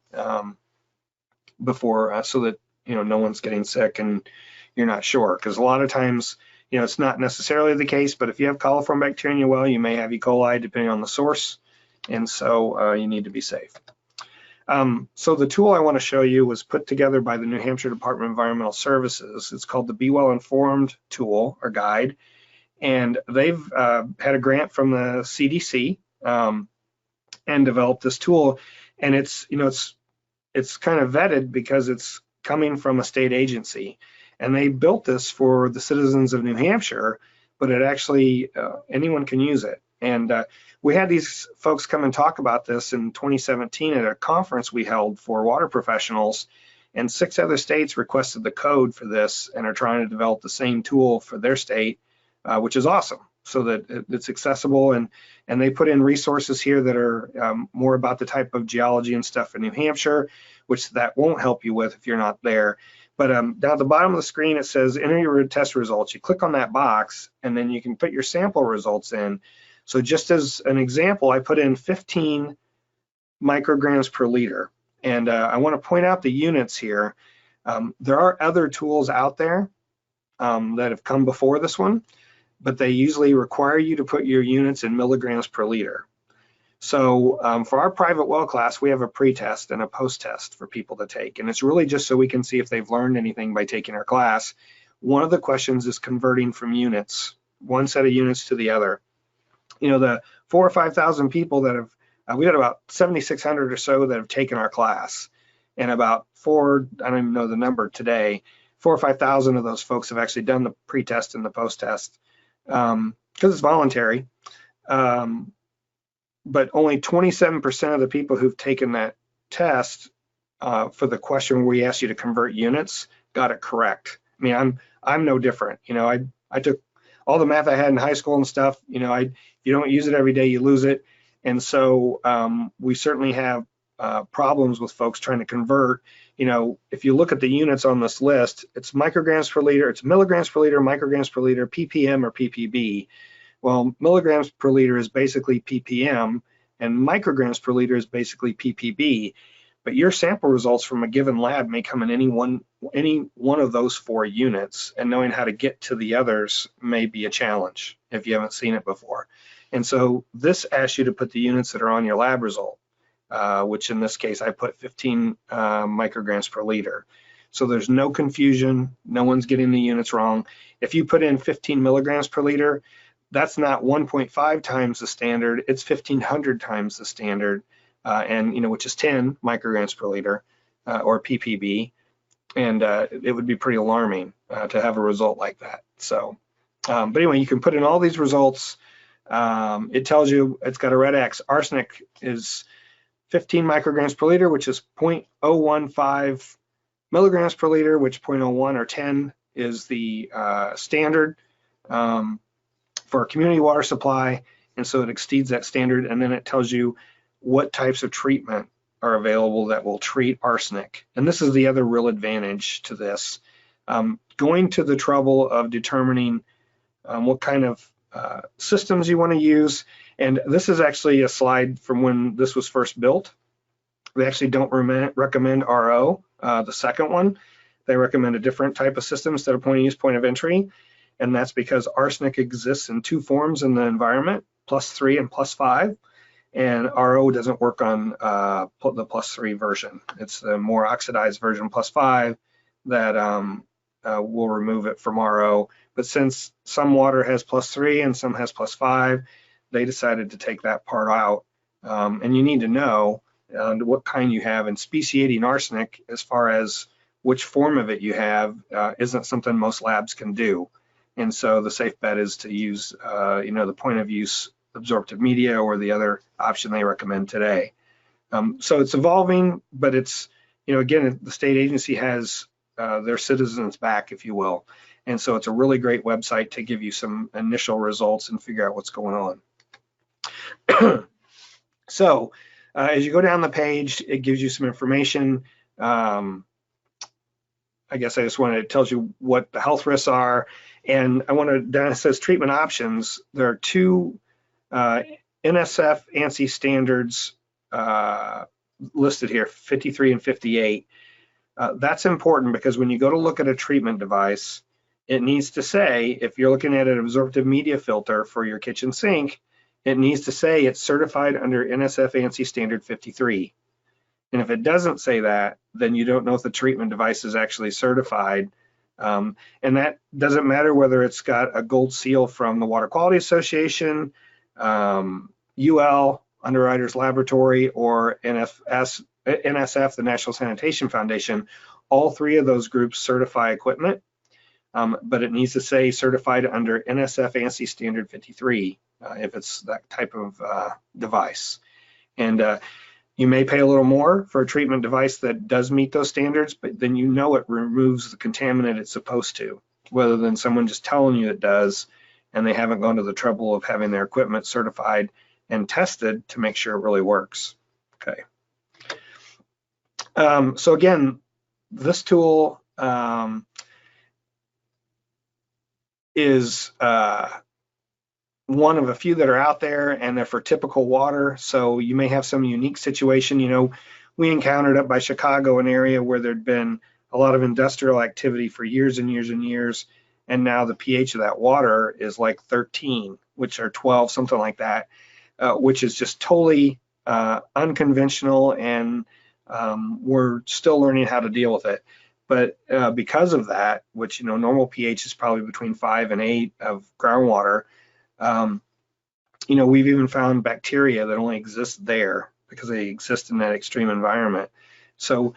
before, so that no one's getting sick and you're not sure. Because a lot of times, it's not necessarily the case, but if you have coliform bacteria in your well, you may have E. coli depending on the source, and so you need to be safe. So the tool I want to show you was put together by the New Hampshire Department of Environmental Services. It's called the Be Well Informed tool or guide, and they've had a grant from the CDC and developed this tool. And it's kind of vetted because it's coming from a state agency, and they built this for the citizens of New Hampshire, but it actually anyone can use it. And we had these folks come and talk about this in 2017 at a conference we held for water professionals, and 6 other states requested the code for this and are trying to develop the same tool for their state, which is awesome, so that it's accessible. And they put in resources here that are more about the type of geology and stuff in New Hampshire, which that won't help you with if you're not there. But down at the bottom of the screen, it says enter your test results. You click on that box, and then you can put your sample results in. So just as an example, I put in 15 micrograms per liter. And I want to point out the units here. There are other tools out there that have come before this one, but they usually require you to put your units in milligrams per liter. So for our private well class, we have a pre-test and a post-test for people to take. And it's really just so we can see if they've learned anything by taking our class. One of the questions is converting from units, one set of units to the other. The 4,000 or 5,000 people that have, we had about 7,600 or so that have taken our class. And about I don't even know the number today, 4,000 or 5,000 of those folks have actually done the pre-test and the post-test because it's voluntary. But only 27% of the people who've taken that test for the question where we asked you to convert units got it correct. I mean, I'm no different. I took all the math I had in high school and stuff. If you don't use it every day, you lose it. And so we certainly have problems with folks trying to convert. If you look at the units on this list, it's micrograms per liter, it's milligrams per liter, micrograms per liter, ppm or ppb. Well, milligrams per liter is basically ppm, and micrograms per liter is basically ppb. But your sample results from a given lab may come in any one of those 4 units, and knowing how to get to the others may be a challenge if you haven't seen it before. And so this asks you to put the units that are on your lab result, which in this case I put 15 micrograms per liter. So there's no confusion, no one's getting the units wrong. If you put in 15 milligrams per liter, that's not 1.5 times the standard, it's 1,500 times the standard, and which is 10 micrograms per liter, or ppb, and it would be pretty alarming to have a result like that. So, but anyway, you can put in all these results. It tells you it's got a red X. Arsenic is 15 micrograms per liter, which is 0.015 milligrams per liter, which 0.01 or 10 is the standard for a community water supply, and so it exceeds that standard. And then it tells you what types of treatment are available that will treat arsenic. And this is the other real advantage to this. Going to the trouble of determining what kind of systems you want to use And this is actually a slide from when this was first built. They actually don't recommend RO, the second one. They recommend a different type of system instead of point of use, point of entry. And that's because arsenic exists in two forms in the environment, +3 and +5. And RO doesn't work on the +3 version. It's the more oxidized version, +5, that will remove it from RO. But since some water has +3 and some has +5, they decided to take that part out. And you need to know what kind you have. And speciating arsenic, as far as which form of it you have, isn't something most labs can do. And so the safe bet is to use, the point of use absorptive media or the other option they recommend today. So it's evolving, but it's, again, the state agency has their citizens back, if you will. And so it's a really great website to give you some initial results and figure out what's going on. So as you go down the page, it gives you some information. I guess I just wanted, it tells you what the health risks are. And I want to, down it says treatment options. There are two NSF ANSI standards listed here, 53 and 58. That's important because when you go to look at a treatment device, it needs to say, if you're looking at an absorptive media filter for your kitchen sink, it needs to say it's certified under NSF ANSI standard 53. And if it doesn't say that, then you don't know if the treatment device is actually certified. And that doesn't matter whether it's got a gold seal from the Water Quality Association, UL, Underwriters Laboratory, or NSF, the National Sanitation Foundation. All three of those groups certify equipment, but it needs to say certified under NSF ANSI standard 53 if it's that type of device. And you may pay a little more for a treatment device that does meet those standards, but then it removes the contaminant it's supposed to, rather than someone just telling you it does, and they haven't gone to the trouble of having their equipment certified and tested to make sure it really works. Okay. So again, this tool is one of a few that are out there, and they're for typical water. So you may have some unique situation. We encountered up by Chicago an area where there'd been a lot of industrial activity for years and years and years. And now the pH of that water is like 13, which are 12, something like that, which is just totally unconventional. And we're still learning how to deal with it. But because of that, which, normal pH is probably between 5 and 8 of groundwater, we've even found bacteria that only exist there because they exist in that extreme environment. So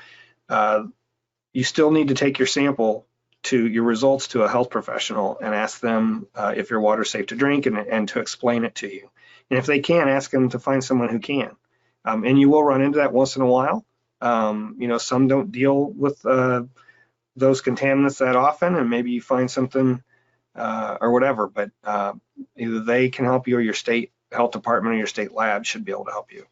you still need to take your sample to your results to a health professional and ask them if your water's safe to drink and to explain it to you. And if they can, ask them to find someone who can. And you will run into that once in a while. Some don't deal with those contaminants that often, and maybe you find something or whatever, but either they can help you or your state health department or your state lab should be able to help you.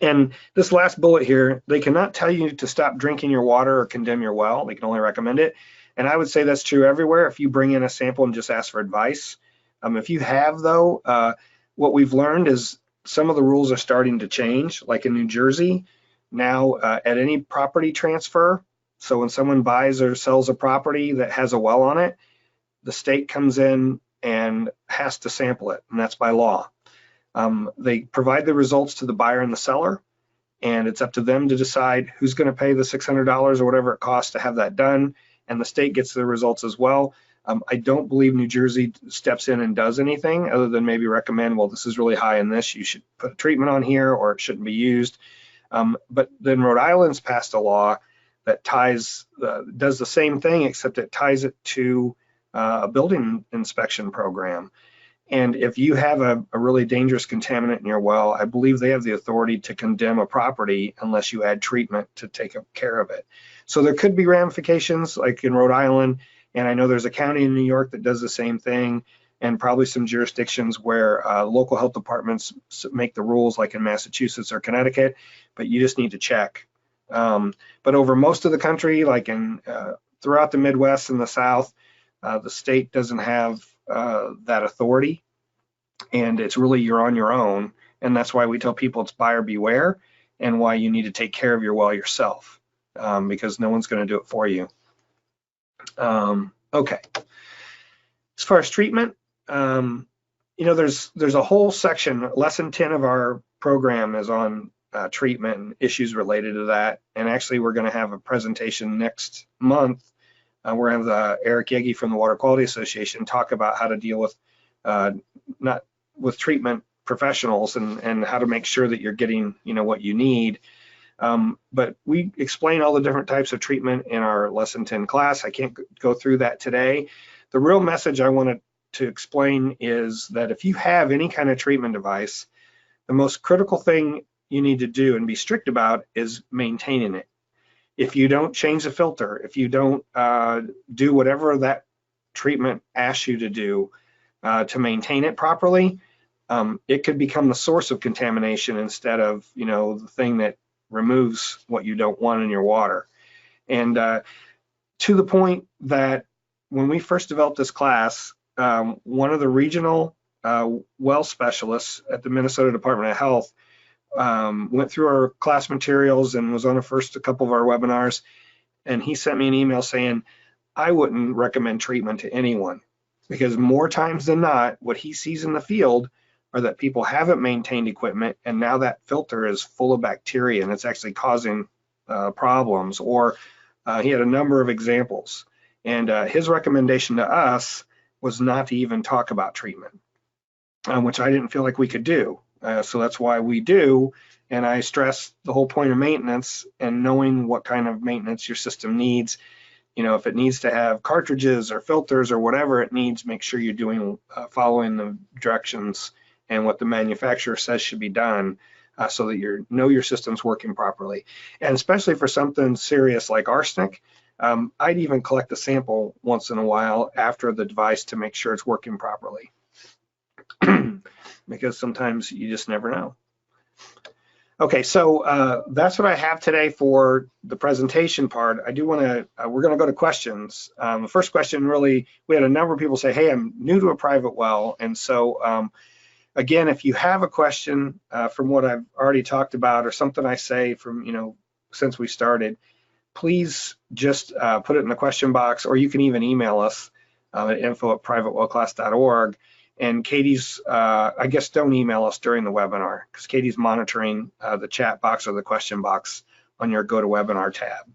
And this last bullet here, they cannot tell you to stop drinking your water or condemn your well. They can only recommend it. And I would say that's true everywhere if you bring in a sample and just ask for advice. If you have, though, what we've learned is some of the rules are starting to change. Like in New Jersey, now at any property transfer, so when someone buys or sells a property that has a well on it, the state comes in and has to sample it, and that's by law. They provide the results to the buyer and the seller, and it's up to them to decide who's going to pay the $600 or whatever it costs to have that done, and the state gets the results as well. I don't believe New Jersey steps in and does anything other than maybe recommend, well, this is really high in this, you should put a treatment on here, or it shouldn't be used. But then Rhode Island's passed a law that does the same thing, except it ties it to a building inspection program. And if you have a really dangerous contaminant in your well, I believe they have the authority to condemn a property unless you add treatment to take care of it. So there could be ramifications like in Rhode Island, and I know there's a county in New York that does the same thing, and probably some jurisdictions where local health departments make the rules like in Massachusetts or Connecticut, but you just need to check. But over most of the country, like throughout the Midwest and the South, the state doesn't have that authority. and it's really you're on your own. And that's why we tell people it's buyer beware, and why you need to take care of your well yourself, because no one's going to do it for you. Okay. As far as treatment, there's a whole section. Lesson 10 of our program is on treatment and issues related to that. And actually, we're going to have a presentation next month. We're going to have Eric Yegi from the Water Quality Association talk about how to deal with treatment professionals and how to make sure that you're getting what you need. But we explain all the different types of treatment in our lesson 10 class. I can't go through that today. The real message I wanted to explain is that if you have any kind of treatment device, the most critical thing you need to do and be strict about is maintaining it. If you don't change the filter, if you don't do whatever that treatment asks you to do to maintain it properly, it could become the source of contamination instead of the thing that removes what you don't want in your water. And to the point that when we first developed this class, one of the regional well specialists at the Minnesota Department of Health went through our class materials and was on a couple of our webinars, and he sent me an email saying, I wouldn't recommend treatment to anyone, because more times than not, what he sees in the field are that people haven't maintained equipment, and now that filter is full of bacteria and it's actually causing problems. Or he had a number of examples, and his recommendation to us was not to even talk about treatment, which I didn't feel like we could do. So that's why we do, and I stress the whole point of maintenance and knowing what kind of maintenance your system needs. If it needs to have cartridges or filters or whatever it needs, make sure you're doing following the directions and what the manufacturer says should be done, so that your system's working properly. And especially for something serious like arsenic, I'd even collect a sample once in a while after the device to make sure it's working properly. Because sometimes you just never know. Okay, so that's what I have today for the presentation part. I do want to, we're going to go to questions. The first question, really, we had a number of people say, hey, I'm new to a private well. And so, again, if you have a question from what I've already talked about or something I say from, since we started, please just put it in the question box, or you can even email us at info@privatewellclass.org. And Katie's, I guess don't email us during the webinar, because Katie's monitoring the chat box or the question box on your GoToWebinar tab.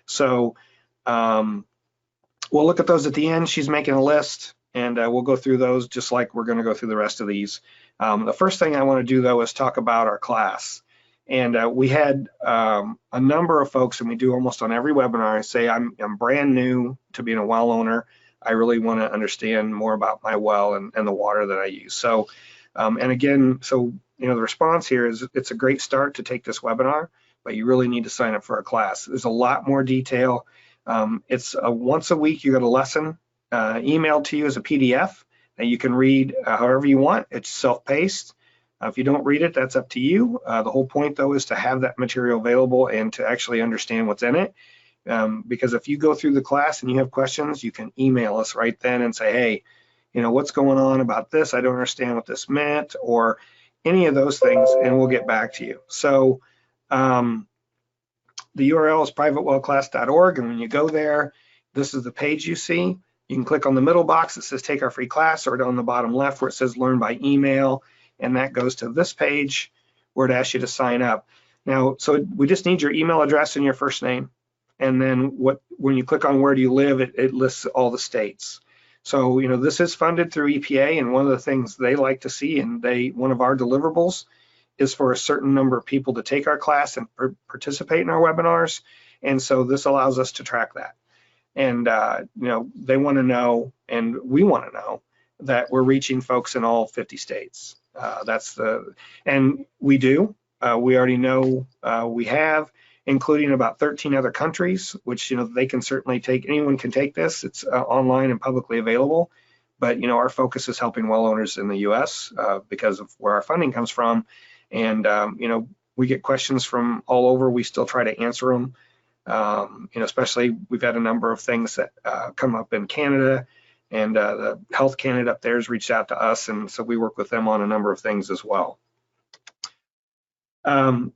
So we'll look at those at the end. She's making a list, and we'll go through those just like we're going to go through the rest of these. The first thing I want to do, though, is talk about our class. And we had a number of folks, and we do almost on every webinar, say, I'm brand new to being a well owner. I really want to understand more about my well and the water that I use. So, and again, so, the response here is it's a great start to take this webinar, but you really need to sign up for a class. There's a lot more detail. It's once a week, you get a lesson emailed to you as a PDF that you can read however you want. It's self-paced. If you don't read it, that's up to you. The whole point, though, is to have that material available and to actually understand what's in it. Because if you go through the class and you have questions, you can email us right then and say, hey, what's going on about this? I don't understand what this meant, or any of those things, and we'll get back to you. So the URL is privatewellclass.org, and when you go there, this is the page you see. You can click on the middle box that says take our free class, or on the bottom left where it says learn by email, and that goes to this page where it asks you to sign up. Now, so we just need your email address and your first name. And then when you click on where do you live, it lists all the states. So, this is funded through EPA, and one of the things they like to see, and one of our deliverables is for a certain number of people to take our class and participate in our webinars. And so this allows us to track that. And, they want to know, and we want to know, that we're reaching folks in all 50 states. And we do. We already know we have, including about 13 other countries, which, they can certainly take, anyone can take this. It's online and publicly available. But, our focus is helping well owners in the US because of where our funding comes from. And, we get questions from all over. We still try to answer them. Especially we've had a number of things that come up in Canada And the health candidate up there has reached out to us, and so we work with them on a number of things as well. I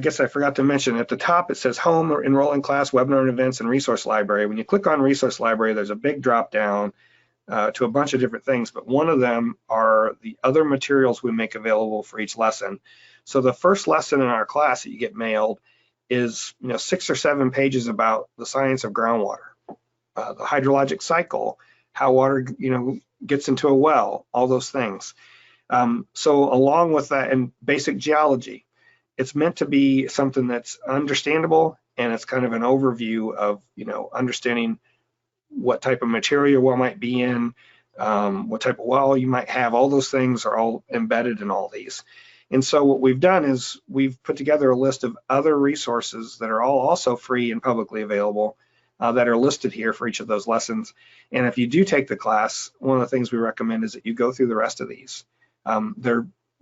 guess I forgot to mention, at the top it says Home, or Enroll in Class, Webinar and Events, and Resource Library. When you click on Resource Library, there's a big drop down to a bunch of different things, but one of them are the other materials we make available for each lesson. So the first lesson in our class that you get mailed is 6 or 7 pages about the science of groundwater, the hydrologic cycle, how water gets into a well, all those things. So along with that, and basic geology, it's meant to be something that's understandable, and it's kind of an overview of understanding what type of material your well might be in, what type of well you might have. All those things are all embedded in all these. And so what we've done is we've put together a list of other resources that are all also free and publicly available that are listed here for each of those lessons. And if you do take the class, one of the things we recommend is that you go through the rest of these.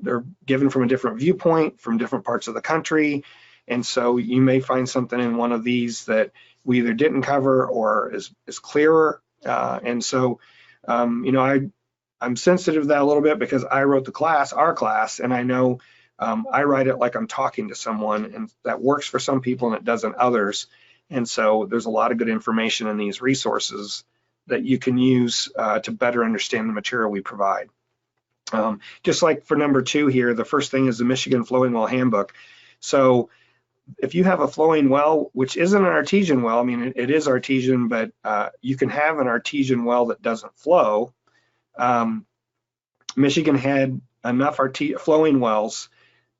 They're given from a different viewpoint, from different parts of the country. And so you may find something in one of these that we either didn't cover or is clearer. And so, I'm sensitive to that a little bit because I wrote the class, our class, and I know I write it like I'm talking to someone, and that works for some people and it doesn't others. And so there's a lot of good information in these resources that you can use to better understand the material we provide. Just like for number 2 here, the first thing is the Michigan Flowing Well Handbook. So if you have a flowing well, which isn't an artesian well, I mean, it is artesian, but you can have an artesian well that doesn't flow. Michigan had enough flowing wells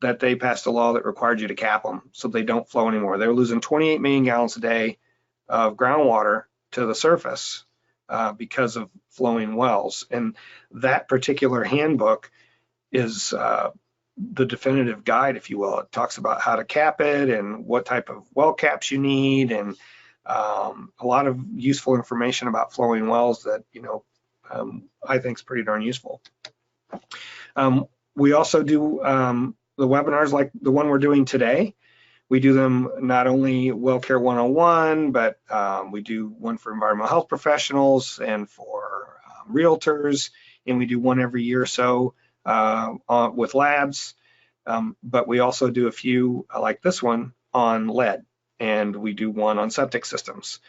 that they passed a law that required you to cap them so they don't flow anymore. They were losing 28 million gallons a day of groundwater to the surface because of flowing wells. And that particular handbook is the definitive guide, if you will. It talks about how to cap it and what type of well caps you need, and a lot of useful information about flowing wells that I think is pretty darn useful. We also do the webinars like the one we're doing today. We do them not only Well Care 101, but we do one for environmental health professionals and for realtors, and we do one every year or so with labs. But we also do a few like this one on lead, and we do one on septic systems.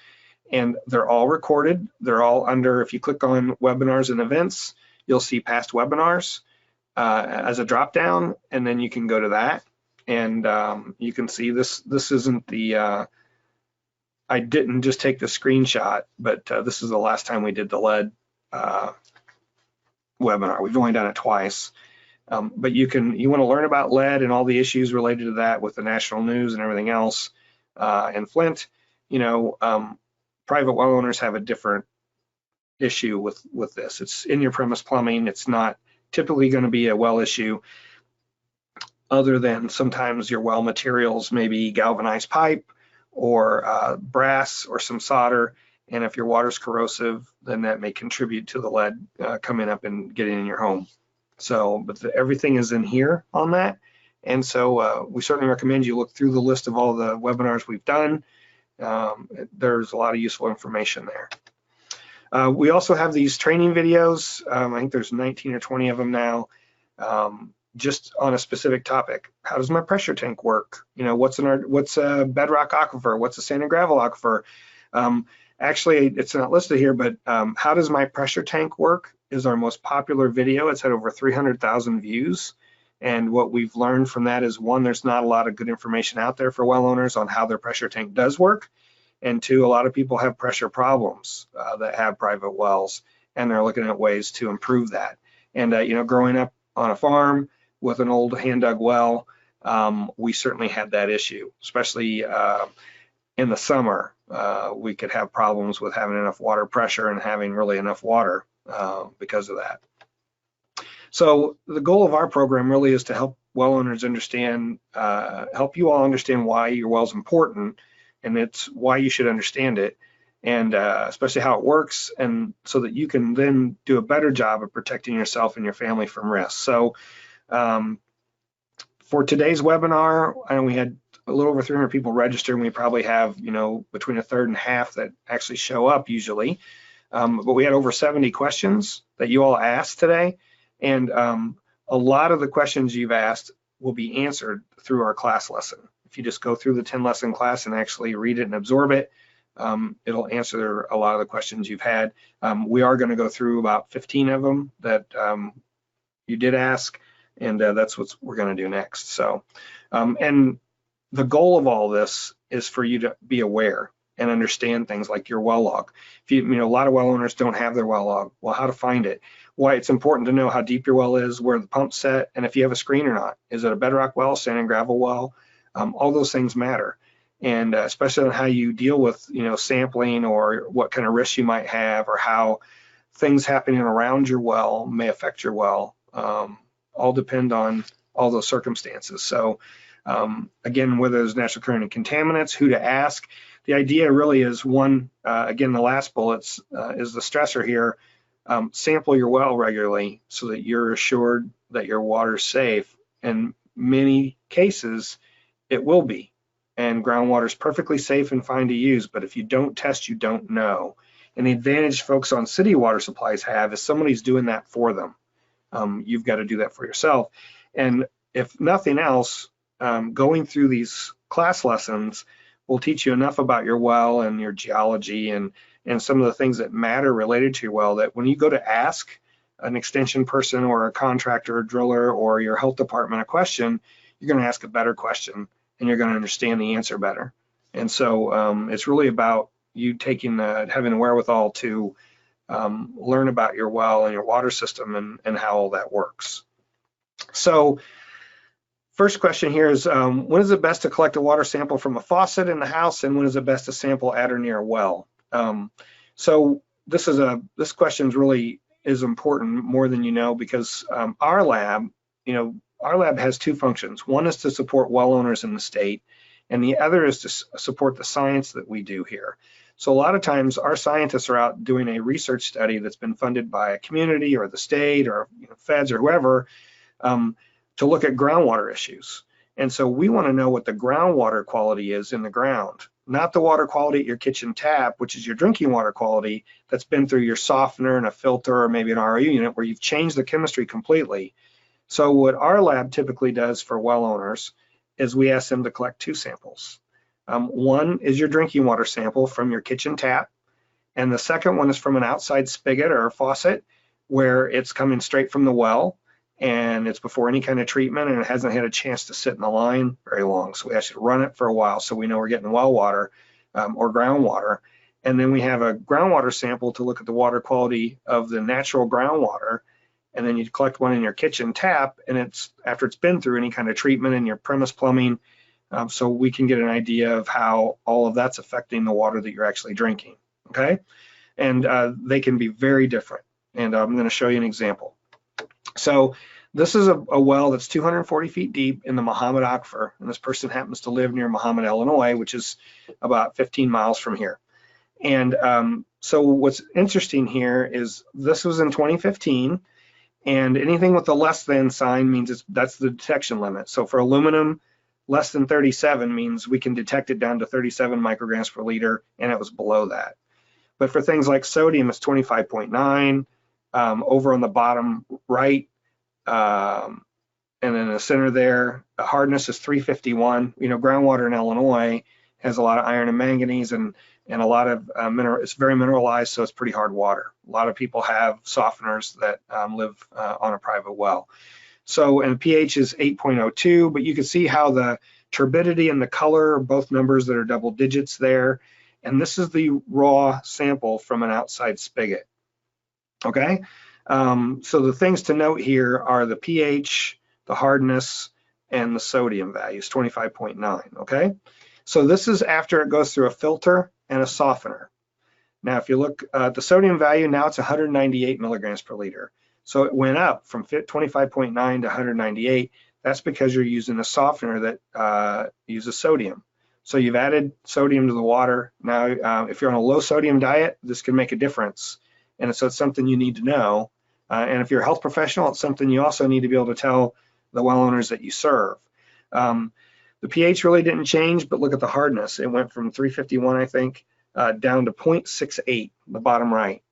And they're all recorded. They're all under, if you click on webinars and events, you'll see past webinars as a drop down, and then you can go to that. And you can see this isn't the, I didn't just take the screenshot, but this is the last time we did the lead webinar. We've only done it twice. But you want to learn about lead and all the issues related to that with the national news and everything else. And Flint, private well owners have a different issue with this. It's in your premise plumbing. It's not typically going to be a well issue, other than sometimes your well materials may be galvanized pipe or brass or some solder. And if your water's corrosive, then that may contribute to the lead coming up and getting in your home. So, but everything is in here on that. And so we certainly recommend you look through the list of all the webinars we've done. There's a lot of useful information there. We also have these training videos. I think there's 19 or 20 of them now, just on a specific topic. How does my pressure tank work? What's a bedrock aquifer? What's a sand and gravel aquifer? Actually, it's not listed here, but how does my pressure tank work is our most popular video. It's had over 300,000 views. And what we've learned from that is, one, there's not a lot of good information out there for well owners on how their pressure tank does work. And two, a lot of people have pressure problems that have private wells, and they're looking at ways to improve that. And, growing up on a farm with an old hand dug well, we certainly had that issue, especially in the summer. We could have problems with having enough water pressure and having really enough water because of that. So the goal of our program really is to help well owners understand, help you all understand why your well is important, and it's why you should understand it, and especially how it works, and so that you can then do a better job of protecting yourself and your family from risks. So for today's webinar, we had a little over 300 people register, and we probably have, between a third and half that actually show up usually. But we had over 70 questions that you all asked today. And a lot of the questions you've asked will be answered through our class lesson. If you just go through the 10 lesson class and actually read it and absorb it, it'll answer a lot of the questions you've had. We are going to go through about 15 of them that you did ask, and that's what we're going to do next. So, and the goal of all this is for you to be aware and understand things like your well log. If you know, a lot of well owners don't have their well log. Well, how to find it? Why it's important to know how deep your well is, where the pump's set, and if you have a screen or not. Is it a bedrock well, sand and gravel well? All those things matter, and especially on how you deal with, you know, sampling or what kind of risks you might have, or how things happening around your well may affect your well. All depend on all those circumstances. So again, whether there's natural current and contaminants, who to ask. The idea really is one, again, the last bullets is the stressor here. Sample your well regularly so that you're assured that your water's safe. In many cases, it will be. And groundwater is perfectly safe and fine to use, but if you don't test, you don't know. And the advantage folks on city water supplies have is somebody's doing that for them. You've got to do that for yourself. And if nothing else, going through these class lessons will teach you enough about your well and your geology and some of the things that matter related to your well, that when you go to ask an extension person or a contractor or driller or your health department a question, you're going to ask a better question and you're going to understand the answer better. And so it's really about you taking having the wherewithal to learn about your well and your water system and how all that works. So first question here is, when is it best to collect a water sample from a faucet in the house, and when is it best to sample at or near a well? So this question really is important, more than you know, because our lab has two functions. One is to support well owners in the state, and the other is to support the science that we do here. So a lot of times our scientists are out doing a research study that's been funded by a community or the state or feds or whoever, to look at groundwater issues. And so we want to know what the groundwater quality is in the ground, not the water quality at your kitchen tap, which is your drinking water quality that's been through your softener and a filter or maybe an RO unit where you've changed the chemistry completely. So what our lab typically does for well owners is we ask them to collect two samples. One is your drinking water sample from your kitchen tap, and the second one is from an outside spigot or a faucet where it's coming straight from the well, and it's before any kind of treatment, and it hasn't had a chance to sit in the line very long. So we actually run it for a while so we know we're getting well water or groundwater. And then we have a groundwater sample to look at the water quality of the natural groundwater. And then you collect one in your kitchen tap, and it's after it's been through any kind of treatment in your premise plumbing, so we can get an idea of how all of that's affecting the water that you're actually drinking, okay? And they can be very different. And I'm going to show you an example. So this is a well that's 240 feet deep in the Mahomet Aquifer, and this person happens to live near Mahomet, Illinois, which is about 15 miles from here. And so what's interesting here is this was in 2015, and anything with a less than sign means that's the detection limit. So for aluminum, less than 37 means we can detect it down to 37 micrograms per liter, and it was below that. But for things like sodium, it's 25.9. Over on the bottom right, and in the center there, the hardness is 351. Groundwater in Illinois has a lot of iron and manganese and a lot of it's very mineralized, so it's pretty hard water. A lot of people have softeners that live on a private well. So, and pH is 8.02, but you can see how the turbidity and the color are both numbers that are double digits there. And this is the raw sample from an outside spigot. Okay, so the things to note here are the pH, the hardness, and the sodium values, 25.9, okay? So this is after it goes through a filter and a softener. Now, if you look at the sodium value, now it's 198 milligrams per liter. So it went up from 25.9 to 198. That's because you're using a softener that uses sodium. So you've added sodium to the water. Now, if you're on a low sodium diet, this can make a difference. And so it's something you need to know. And if you're a health professional, it's something you also need to be able to tell the well owners that you serve. The pH really didn't change, but look at the hardness. It went from 351, I think, down to 0.68, the bottom right.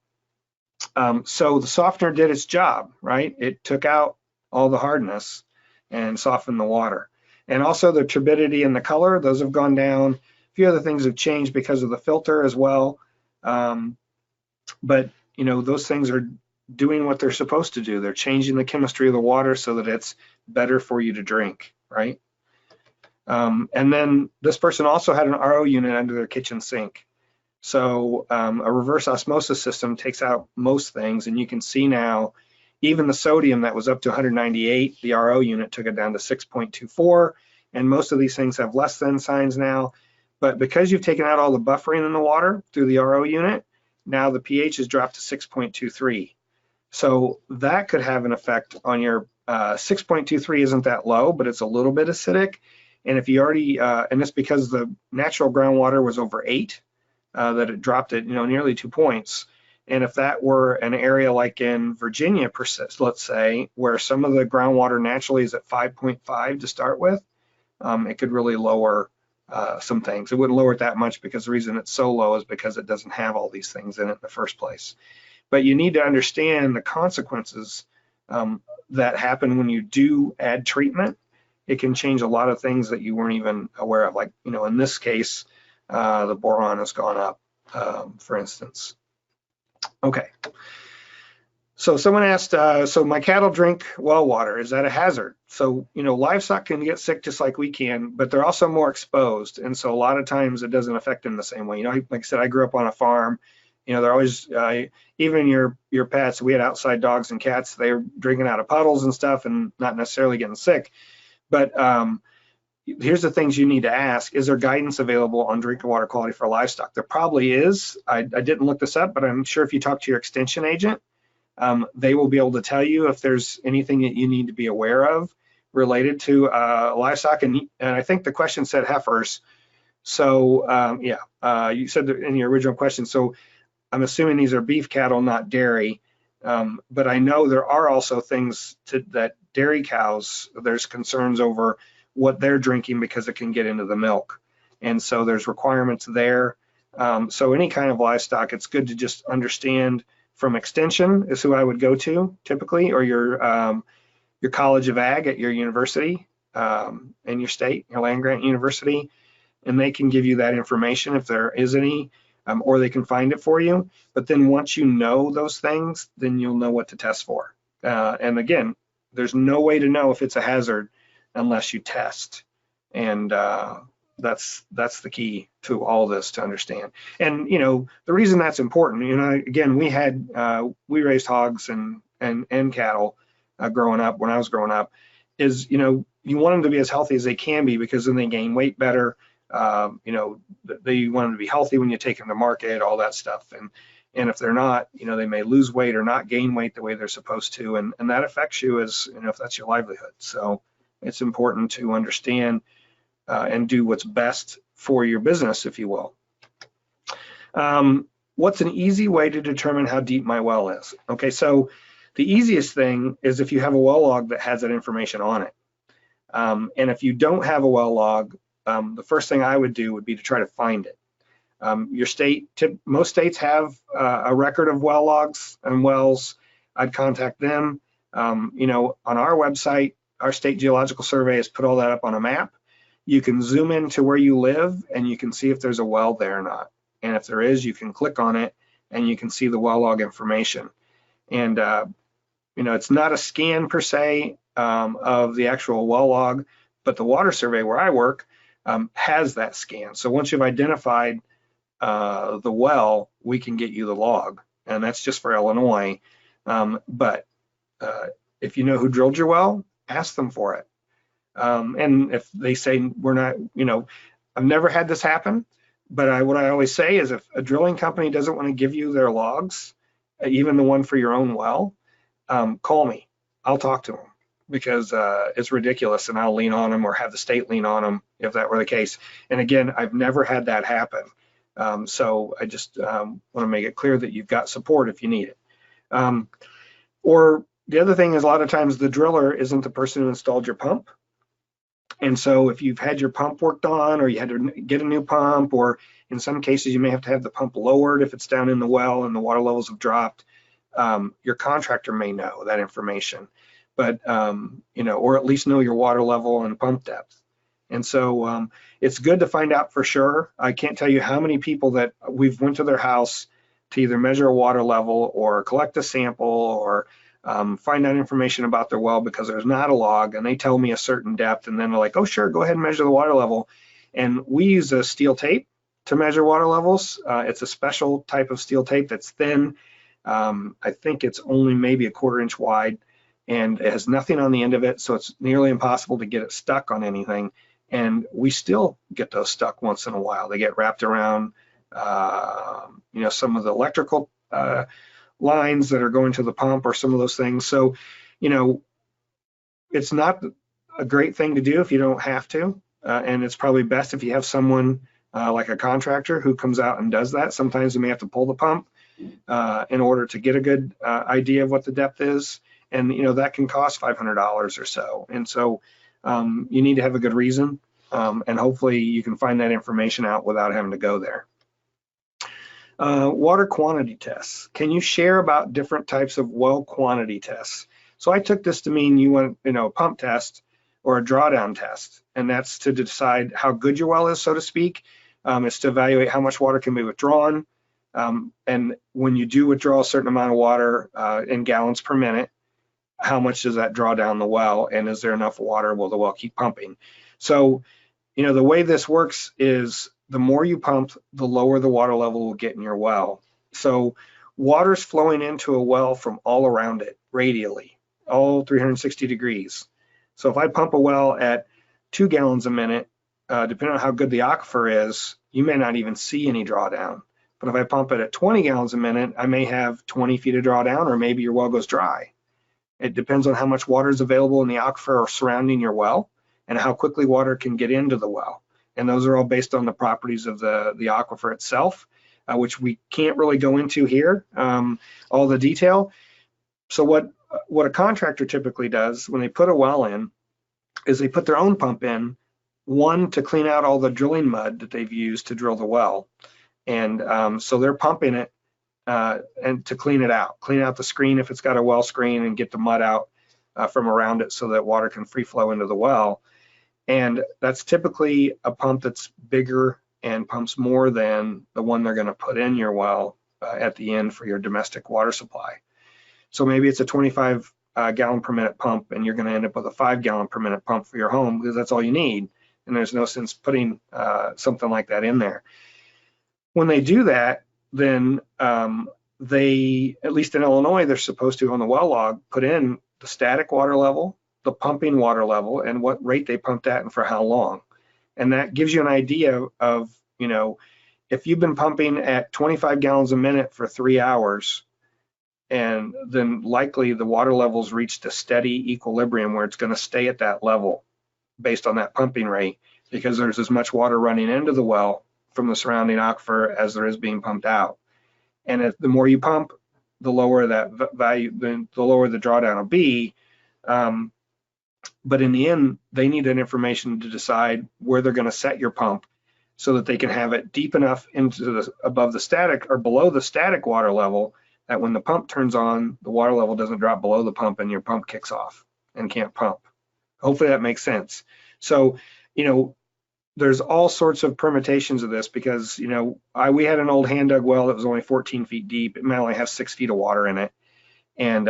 So the softener did its job, right? It took out all the hardness and softened the water. And also the turbidity and the color, those have gone down. A few other things have changed because of the filter as well. But those things are doing what they're supposed to do. They're changing the chemistry of the water so that it's better for you to drink, right? And then this person also had an RO unit under their kitchen sink. So a reverse osmosis system takes out most things, and you can see now, even the sodium that was up to 198, the RO unit took it down to 6.24, and most of these things have less than signs now. But because you've taken out all the buffering in the water through the RO unit, now the pH has dropped to 6.23. So that could have an effect on your 6.23 isn't that low, but it's a little bit acidic. And if you already, and it's because the natural groundwater was over 8, that it dropped it, nearly 2 points. And if that were an area like in Virginia, let's say, where some of the groundwater naturally is at 5.5 to start with, it could really lower some things. It wouldn't lower it that much because the reason it's so low is because it doesn't have all these things in it in the first place. But you need to understand the consequences that happen when you do add treatment. It can change a lot of things that you weren't even aware of. Like, in this case, the boron has gone up, for instance. Okay. So someone asked, so my cattle drink well water, is that a hazard? So, livestock can get sick just like we can, but they're also more exposed. And so a lot of times it doesn't affect them the same way. Like I said, I grew up on a farm. They're always, even your pets, we had outside dogs and cats, they were drinking out of puddles and stuff and not necessarily getting sick. But here's the things you need to ask. Is there guidance available on drinking water quality for livestock? There probably is. I didn't look this up, but I'm sure if you talk to your extension agent, they will be able to tell you if there's anything that you need to be aware of related to livestock. And I think the question said heifers. So you said that in your original question. So I'm assuming these are beef cattle, not dairy. But I know there are also things that dairy cows, there's concerns over what they're drinking because it can get into the milk. And so there's requirements there. So any kind of livestock, it's good to just understand from extension is who I would go to typically, or your college of ag at your university in your state, your land grant university, and they can give you that information if there is any, or they can find it for you. But then once you know those things, then you'll know what to test for. And again, there's no way to know if it's a hazard unless you test. And that's the key to all this to understand. And the reason that's important, again, we raised hogs and cattle growing up. When I was growing up, is you want them to be as healthy as they can be, because then they gain weight better. They want them to be healthy when you take them to market, all that stuff. And if they're not, they may lose weight or not gain weight the way they're supposed to, and that affects you as if that's your livelihood. So it's important to understand and do what's best for your business, if you will. What's an easy way to determine how deep my well is? Okay, so the easiest thing is if you have a well log that has that information on it. And if you don't have a well log, the first thing I would do would be to try to find it. Your state, most states have a record of well logs and wells. I'd contact them. On our website, our state geological survey has put all that up on a map. You can zoom into where you live and you can see if there's a well there or not. And if there is, you can click on it and you can see the well log information. And it's not a scan per se of the actual well log, but the water survey where I work has that scan. So once you've identified the well, we can get you the log, and that's just for Illinois. But if you know who drilled your well, ask them for it. And if they say we're not, I've never had this happen, but what I always say is if a drilling company doesn't want to give you their logs, even the one for your own well, call me. I'll talk to them, because it's ridiculous, and I'll lean on them or have the state lean on them if that were the case. And again, I've never had that happen. So I just want to make it clear that you've got support if you need it. Or the other thing is, a lot of times the driller isn't the person who installed your pump. And so if you've had your pump worked on, or you had to get a new pump, or in some cases you may have to have the pump lowered if it's down in the well and the water levels have dropped, your contractor may know that information, but or at least know your water level and pump depth. And so it's good to find out for sure. I can't tell you how many people that we've went to their house to either measure a water level or collect a sample or find out information about their well because there's not a log, and they tell me a certain depth, and then they're like, oh sure, go ahead and measure the water level. And we use a steel tape to measure water levels. It's a special type of steel tape that's thin. I think it's only maybe a 1/4 inch wide, and it has nothing on the end of it, so it's nearly impossible to get it stuck on anything. And we still get those stuck once in a while. They get wrapped around some of the electrical lines that are going to the pump or some of those things. So it's not a great thing to do if you don't have to, and it's probably best if you have someone like a contractor who comes out and does that. Sometimes you may have to pull the pump in order to get a good idea of what the depth is, and that can cost $500 or so. And so you need to have a good reason, and hopefully you can find that information out without having to go there. Water quantity tests. Can you share about different types of well quantity tests? So I took this to mean you want a pump test or a drawdown test, and that's to decide how good your well is, so to speak. It's to evaluate how much water can be withdrawn, and when you do withdraw a certain amount of water in gallons per minute, how much does that draw down the well, and is there enough water? Will the well keep pumping? So the way this works is the more you pump, the lower the water level will get in your well. So water's flowing into a well from all around it radially, all 360 degrees. So if I pump a well at 2 gallons a minute, depending on how good the aquifer is, you may not even see any drawdown. But if I pump it at 20 gallons a minute, I may have 20 feet of drawdown, or maybe your well goes dry. It depends on how much water is available in the aquifer or surrounding your well, and how quickly water can get into the well. And those are all based on the properties of the aquifer itself, which we can't really go into here, all the detail. So what a contractor typically does when they put a well in is they put their own pump in, one to clean out all the drilling mud that they've used to drill the well. And so they're pumping it and to clean out the screen if it's got a well screen, and get the mud out from around it so that water can free flow into the well. And that's typically a pump that's bigger and pumps more than the one they're going to put in your well at the end for your domestic water supply. So maybe it's a 25 gallon per minute pump, and you're going to end up with a 5 gallon per minute pump for your home because that's all you need. And there's no sense putting something like that in there. When they do that, then they, at least in Illinois, they're supposed to, on the well log, put in the static water level, the pumping water level, and what rate they pumped at and for how long. And that gives you an idea of, if you've been pumping at 25 gallons a minute for 3 hours, and then likely the water level's reached a steady equilibrium where it's going to stay at that level based on that pumping rate, because there's as much water running into the well from the surrounding aquifer as there is being pumped out. And the more you pump, the lower that value, the lower the drawdown will be. But in the end, they need that information to decide where they're going to set your pump so that they can have it deep enough into above the static or below the static water level that when the pump turns on, the water level doesn't drop below the pump and your pump kicks off and can't pump. Hopefully that makes sense. So, there's all sorts of permutations of this because, we had an old hand dug well that was only 14 feet deep. It might only have 6 feet of water in it. And,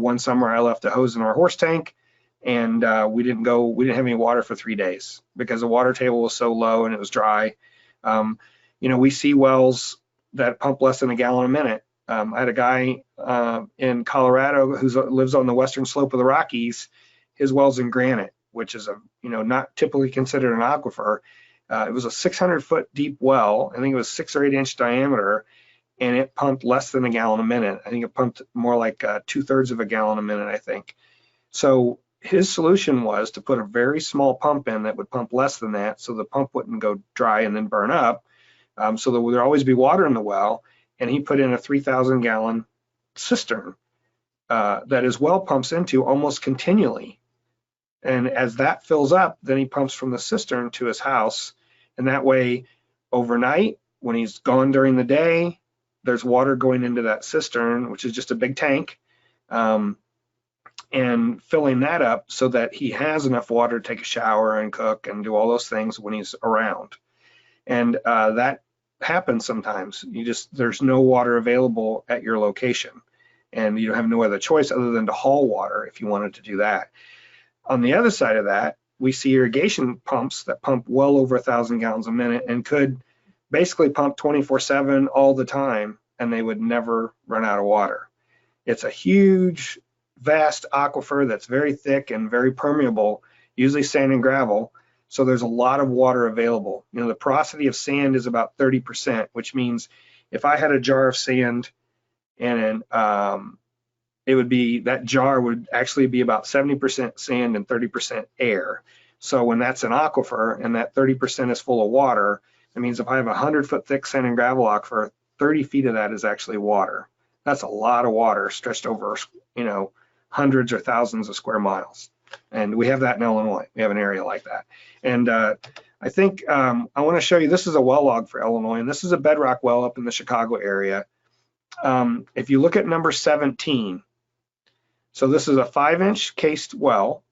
one summer I left a hose in our horse tank, and we didn't have any water for 3 days because the water table was so low and it was dry. We see wells that pump less than a gallon a minute. I had a guy in Colorado who lives on the western slope of the Rockies. His well's in granite, which is not typically considered an aquifer. It was a 600-foot deep well. I think it was 6 or 8 inch diameter, and it pumped less than a gallon a minute. I think it pumped more like 2/3 of a gallon a minute, I think. So his solution was to put a very small pump in that would pump less than that, so the pump wouldn't go dry and then burn up, so there would always be water in the well. And he put in a 3,000 gallon cistern that his well pumps into almost continually. And as that fills up, then he pumps from the cistern to his house. And that way, overnight, when he's gone during the day, there's water going into that cistern, which is just a big tank, and filling that up so that he has enough water to take a shower and cook and do all those things when he's around. And that happens sometimes. There's no water available at your location, and you have no other choice other than to haul water if you wanted to do that. On the other side of that, we see irrigation pumps that pump well over 1,000 gallons a minute and could basically pump 24/7 all the time, and they would never run out of water. It's a huge, vast aquifer that's very thick and very permeable, usually sand and gravel. So there's a lot of water available. You know, the porosity of sand is about 30%, which means if I had a jar of sand and it would be, that jar would actually be about 70% sand and 30% air. So when that's an aquifer and that 30% is full of water, that means if I have a 100-foot thick sand and gravel aquifer, 30 feet of that is actually water. That's a lot of water stretched over, you know, hundreds or thousands of square miles. And we have that in Illinois. We have an area like that. And I think I want to show you, this is a well log for Illinois, and this is a bedrock well up in the Chicago area. If you look at number 17, so this is a 5-inch cased well.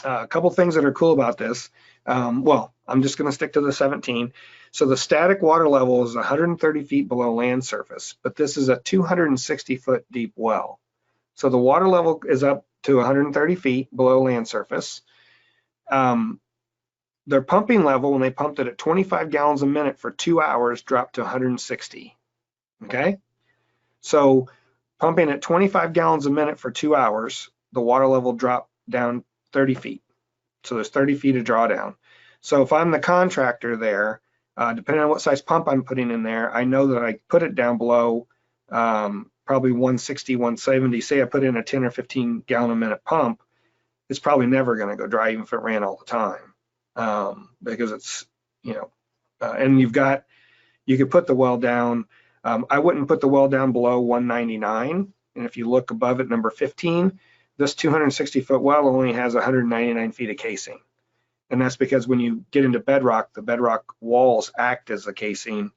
A couple things that are cool about this. Well, I'm just going to stick to the 17. So the static water level is 130 feet below land surface, but this is a 260-foot deep well. So the water level is up to 130 feet below land surface. Their pumping level, when they pumped it at 25 gallons a minute for 2 hours, dropped to 160. Okay? So pumping at 25 gallons a minute for 2 hours, the water level dropped down 30 feet. So there's 30 feet of drawdown. So if I'm the contractor there, depending on what size pump I'm putting in there, I know that I put it down below probably 160, 170. Say I put in a 10 or 15 gallon a minute pump, it's probably never going to go dry even if it ran all the time, because it's, you know, and you could put the well down. I wouldn't put the well down below 199. And if you look above at number 15, this 260-foot well only has 199 feet of casing. And that's because when you get into bedrock, the bedrock walls act as a casing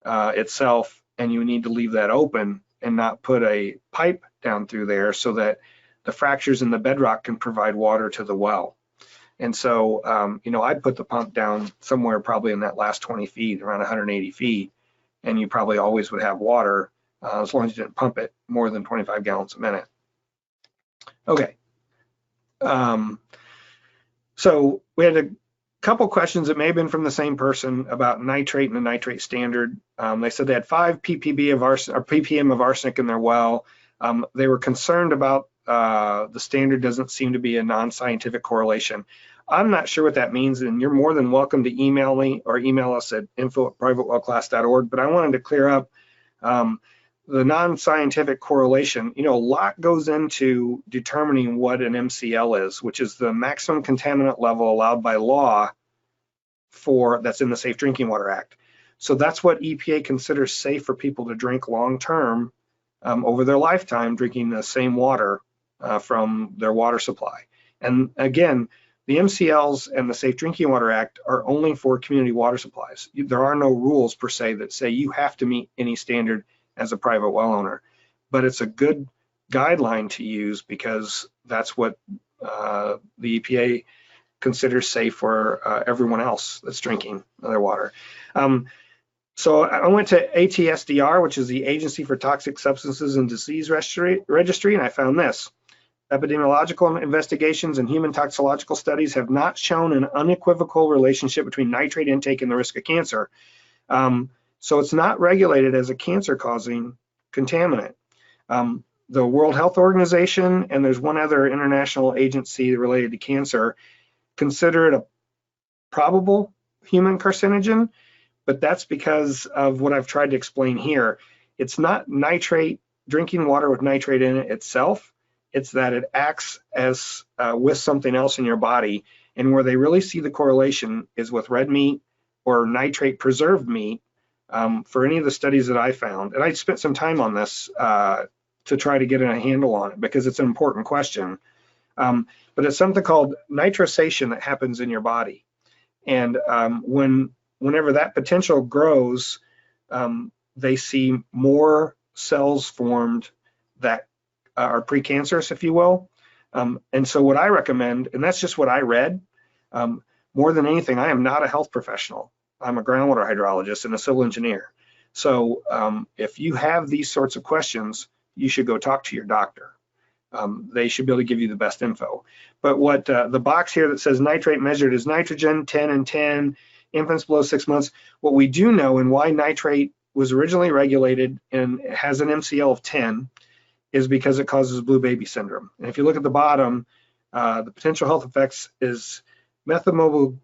itself, and you need to leave that open and not put a pipe down through there so that the fractures in the bedrock can provide water to the well. And so, you know, I'd put the pump down somewhere probably in that last 20 feet, around 180 feet, and you probably always would have water as long as you didn't pump it more than 25 gallons a minute. Okay. So we had a couple questions that may have been from the same person about nitrate and the nitrate standard. They said they had 5 ppb of arsenic, or ppm of arsenic in their well. They were concerned about the standard doesn't seem to be a non-scientific correlation. I'm not sure what that means, and you're more than welcome to email me or email us at info@privatewellclass.org. But I wanted to clear up the non-scientific correlation. You know, a lot goes into determining what an MCL is, which is the maximum contaminant level allowed by law that's in the Safe Drinking Water Act. So that's what EPA considers safe for people to drink long-term over their lifetime, drinking the same water from their water supply. And again, the MCLs and the Safe Drinking Water Act are only for community water supplies. There are no rules per se that say you have to meet any standard as a private well owner, but it's a good guideline to use because that's what the EPA considers safe for everyone else that's drinking their water. So I went to ATSDR, which is the Agency for Toxic Substances and Disease Registry, and I found this. Epidemiological investigations and human toxicological studies have not shown an unequivocal relationship between nitrate intake and the risk of cancer. So it's not regulated as a cancer-causing contaminant. The World Health Organization, and there's one other international agency related to cancer, consider it a probable human carcinogen, but that's because of what I've tried to explain here. It's not nitrate, drinking water with nitrate in it itself. It's that it acts as with something else in your body, and where they really see the correlation is with red meat or nitrate preserved meat. For any of the studies that I found, and I spent some time on this to try to get a handle on it because it's an important question, but it's something called nitrosation that happens in your body. And whenever that potential grows, they see more cells formed that are precancerous, if you will. And so what I recommend, and that's just what I read, more than anything, I am not a health professional. I'm a groundwater hydrologist and a civil engineer. So if you have these sorts of questions, you should go talk to your doctor. They should be able to give you the best info. But what the box here that says nitrate measured is nitrogen, 10 and 10, infants below 6 months. What we do know and why nitrate was originally regulated and has an MCL of 10 is because it causes blue baby syndrome. And if you look at the bottom, the potential health effects is methylmobile.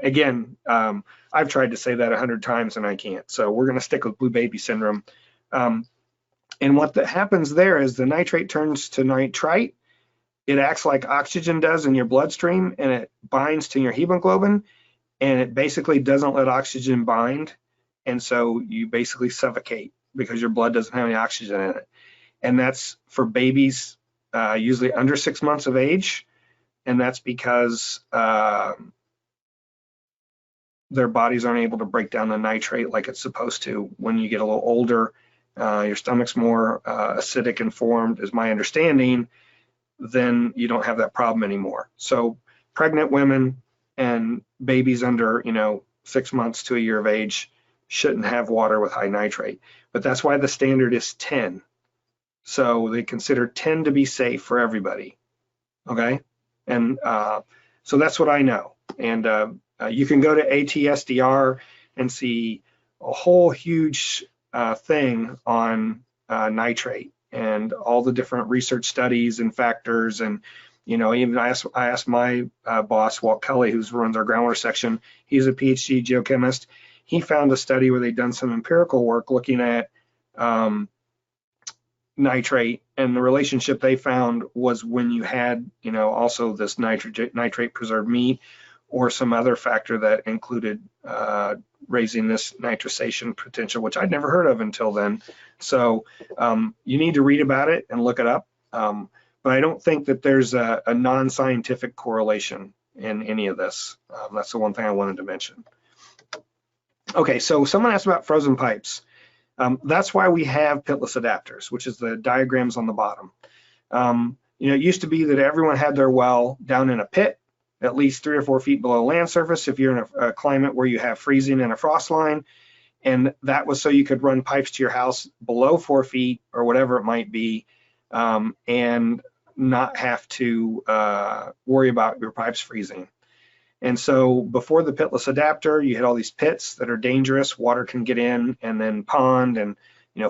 Again, I've tried to say that 100 times and I can't. So we're going to stick with blue baby syndrome. And what happens there is the nitrate turns to nitrite. It acts like oxygen does in your bloodstream, and it binds to your hemoglobin, and it basically doesn't let oxygen bind. And so you basically suffocate because your blood doesn't have any oxygen in it. And that's for babies usually under 6 months of age. And that's because their bodies aren't able to break down the nitrate like it's supposed to. When you get a little older, your stomach's more acidic and formed, is my understanding, then you don't have that problem anymore. So pregnant women and babies under 6 months to a year of age shouldn't have water with high nitrate. But that's why the standard is 10. So they consider 10 to be safe for everybody. Okay. And so that's what I know. And you can go to ATSDR and see a whole huge thing on nitrate and all the different research studies and factors. And even I asked my boss, Walt Kelly, who runs our groundwater section. He's a PhD geochemist. He found a study where they'd done some empirical work looking at nitrate, and the relationship they found was when you had also this nitrate preserved meat or some other factor that included raising this nitrisation potential, which I'd never heard of until then. So you need to read about it and look it up. But I don't think that there's a non-scientific correlation in any of this. That's the one thing I wanted to mention. Okay, so someone asked about frozen pipes. That's why we have pitless adapters, which is the diagrams on the bottom. It used to be that everyone had their well down in a pit, at least 3 or 4 feet below land surface if you're in a climate where you have freezing and a frost line. And that was so you could run pipes to your house below 4 feet or whatever it might be, and not have to worry about your pipes freezing. And so before the pitless adapter, you had all these pits that are dangerous. Water can get in and then pond and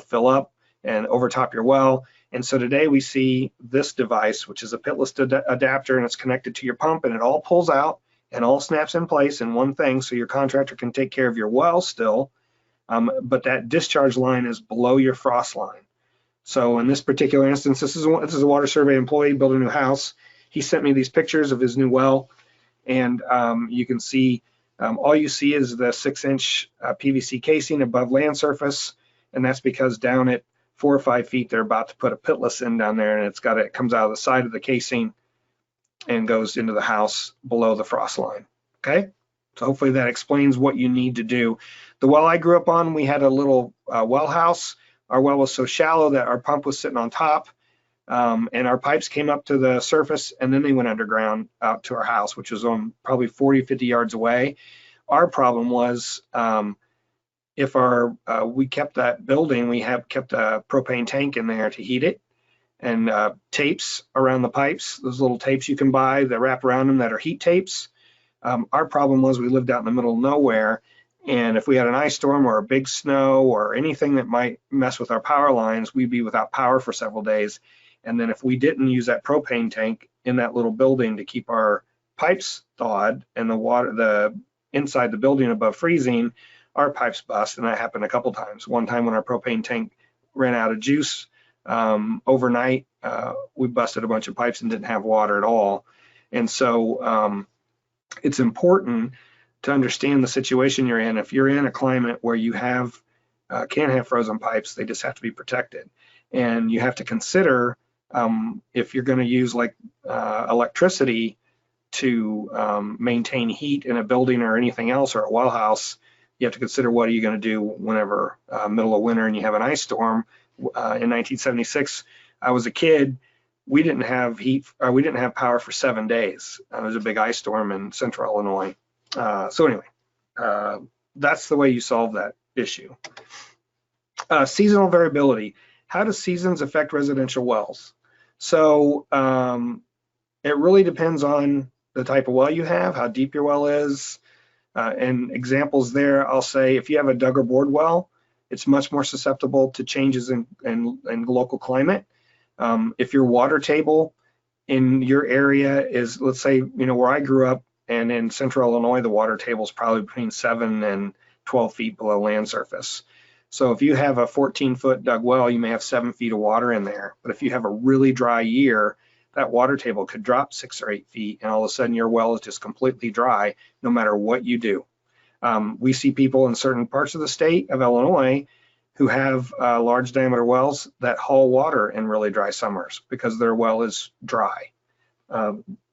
fill up and overtop your well. And so today we see this device, which is a pitless adapter, and it's connected to your pump, and it all pulls out and all snaps in place in one thing, so your contractor can take care of your well still, but that discharge line is below your frost line. So in this particular instance, this is a water survey employee building a new house. He sent me these pictures of his new well, and you can see all you see is the 6-inch PVC casing above land surface, and that's because down at 4 or 5 feet they're about to put a pitless in down there, and it comes out of the side of the casing and goes into the house below the frost line. Okay, so hopefully that explains what you need to do. The well I grew up on, we had a little well house. Our well was so shallow that our pump was sitting on top, and our pipes came up to the surface, and then they went underground out to our house, which was on probably 40, 50 yards away. Our problem was if we kept that building, we have kept a propane tank in there to heat it, and tapes around the pipes, those little tapes you can buy that wrap around them that are heat tapes. Our problem was we lived out in the middle of nowhere, and if we had an ice storm or a big snow or anything that might mess with our power lines, we'd be without power for several days. And then if we didn't use that propane tank in that little building to keep our pipes thawed and the inside the building above freezing, our pipes bust. And that happened a couple times. One time when our propane tank ran out of juice overnight, we busted a bunch of pipes and didn't have water at all. And so it's important to understand the situation you're in. If you're in a climate where you can have frozen pipes, they just have to be protected. And you have to consider if you're going to use electricity to maintain heat in a building or anything else or a well house, you have to consider what are you going to do whenever middle of winter and you have an ice storm. In 1976, I was a kid. We didn't have we didn't have power for 7 days. There was a big ice storm in central Illinois. So anyway, that's the way you solve that issue. Seasonal variability. How do seasons affect residential wells? So it really depends on the type of well you have, how deep your well is. And examples there, I'll say if you have a dug or bored well, it's much more susceptible to changes in local climate. If your water table in your area is, let's say, where I grew up and in central Illinois, the water table is probably between 7 and 12 feet below land surface. So if you have a 14-foot dug well, you may have 7 feet of water in there. But if you have a really dry year, that water table could drop 6 or 8 feet, and all of a sudden your well is just completely dry, no matter what you do. We see people in certain parts of the state of Illinois who have large diameter wells that haul water in really dry summers because their well is dry.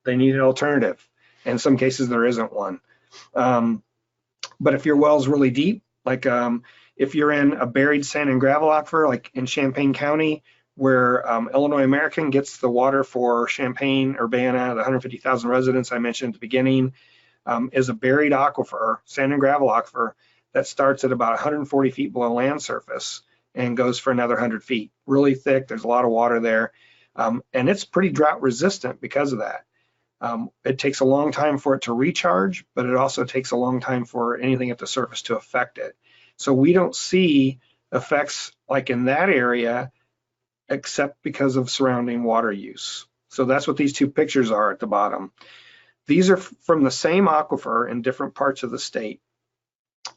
They need an alternative. In some cases, there isn't one. But if your well is really deep, like if you're in a buried sand and gravel aquifer, like in Champaign County, where Illinois American gets the water for Champaign, Urbana, the 150,000 residents I mentioned at the beginning, is a buried aquifer, sand and gravel aquifer, that starts at about 140 feet below land surface and goes for another 100 feet. Really thick, there's a lot of water there, and it's pretty drought resistant because of that. It takes a long time for it to recharge, but it also takes a long time for anything at the surface to affect it. So we don't see effects like in that area, except because of surrounding water use. So that's what these two pictures are at the bottom. These are from the same aquifer in different parts of the state.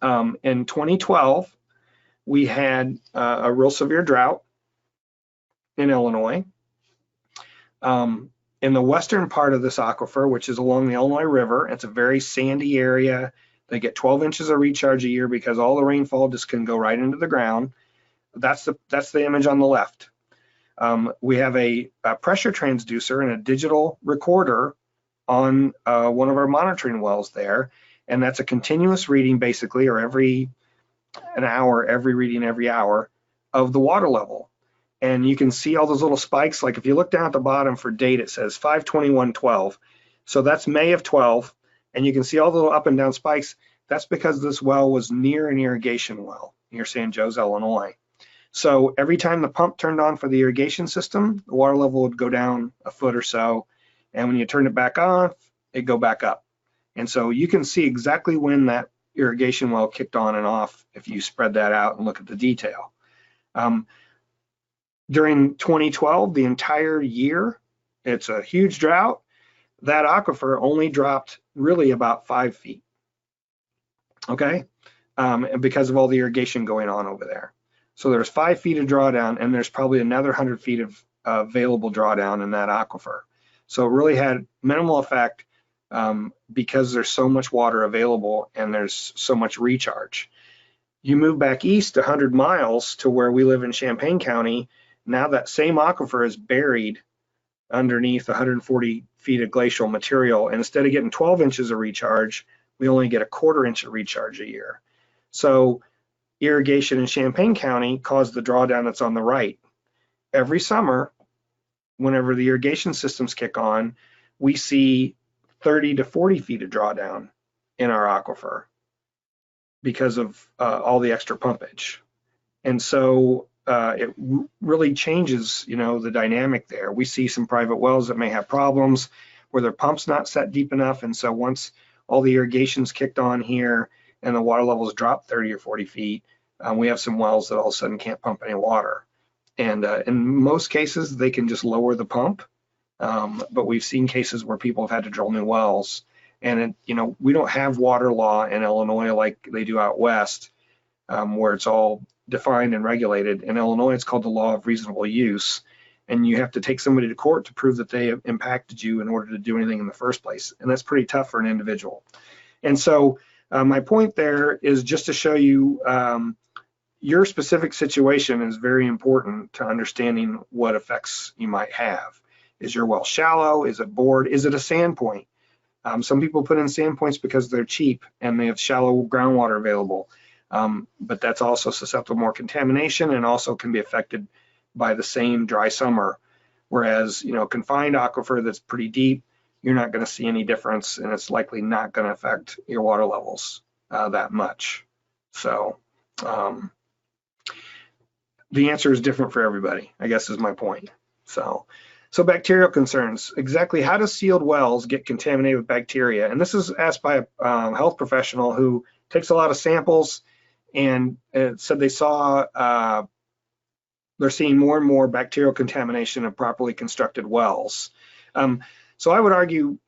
In 2012, we had a real severe drought in Illinois. In the western part of this aquifer, which is along the Illinois River, it's a very sandy area. They get 12 inches of recharge a year because all the rainfall just can go right into the ground. That's the image on the left. We have a pressure transducer and a digital recorder on one of our monitoring wells there, and that's a continuous reading basically, or every an hour, every reading every hour of the water level. And you can see all those little spikes. Like if you look down at the bottom for date, it says 5/21/12. So that's May of 12, and you can see all the little up and down spikes. That's because this well was near an irrigation well near San Jose, Illinois. So every time the pump turned on for the irrigation system, the water level would go down a foot or so. And when you turn it back off, it'd go back up. And so you can see exactly when that irrigation well kicked on and off if you spread that out and look at the detail. During 2012, the entire year, it's a huge drought. That aquifer only dropped really about 5 feet, okay? And because of all the irrigation going on over there. So there's 5 feet of drawdown, and there's probably another 100 feet of available drawdown in that aquifer. So it really had minimal effect because there's so much water available and there's so much recharge. You move back east 100 miles to where we live in Champaign County. Now that same aquifer is buried underneath 140 feet of glacial material. And instead of getting 12 inches of recharge, we only get a 1/4 inch of recharge a year. So irrigation in Champaign County caused the drawdown that's on the right. Every summer, whenever the irrigation systems kick on, we see 30 to 40 feet of drawdown in our aquifer because of all the extra pumpage. And so it really changes, the dynamic there. We see some private wells that may have problems where their pump's not set deep enough. And so once all the irrigation's kicked on here and the water levels drop 30 or 40 feet, we have some wells that all of a sudden can't pump any water. And in most cases, they can just lower the pump. But we've seen cases where people have had to drill new wells. And, we don't have water law in Illinois like they do out west, where it's all defined and regulated. In Illinois, it's called the law of reasonable use. And you have to take somebody to court to prove that they have impacted you in order to do anything in the first place. And that's pretty tough for an individual. And so my point there is just to show you your specific situation is very important to understanding what effects you might have. Is your well shallow? Is it bored? Is it a sand point? Some people put in sand points because they're cheap and they have shallow groundwater available. but that's also susceptible to more contamination and also can be affected by the same dry summer. Whereas, confined aquifer that's pretty deep, you're not going to see any difference, and it's likely not going to affect your water levels that much. So the answer is different for everybody, I guess is my point. So bacterial concerns. Exactly how do sealed wells get contaminated with bacteria? And this is asked by a health professional who takes a lot of samples, and said they saw they're seeing more and more bacterial contamination of properly constructed wells. So I would argue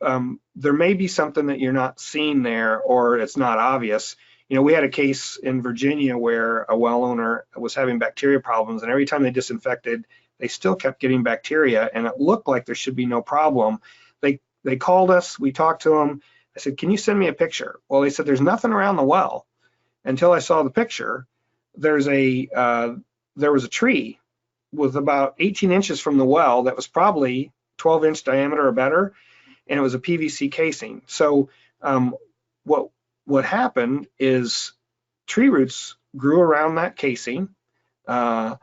there may be something that you're not seeing there, or it's not obvious. We had a case in Virginia where a well owner was having bacteria problems, and every time they disinfected, they still kept getting bacteria, and it looked like there should be no problem. They called us, we talked to them. I said, can you send me a picture? Well, they said, there's nothing around the well. Until I saw the picture, there was a tree with about 18 inches from the well that was probably 12-inch diameter or better, and it was a PVC casing. So what happened is tree roots grew around that casing, and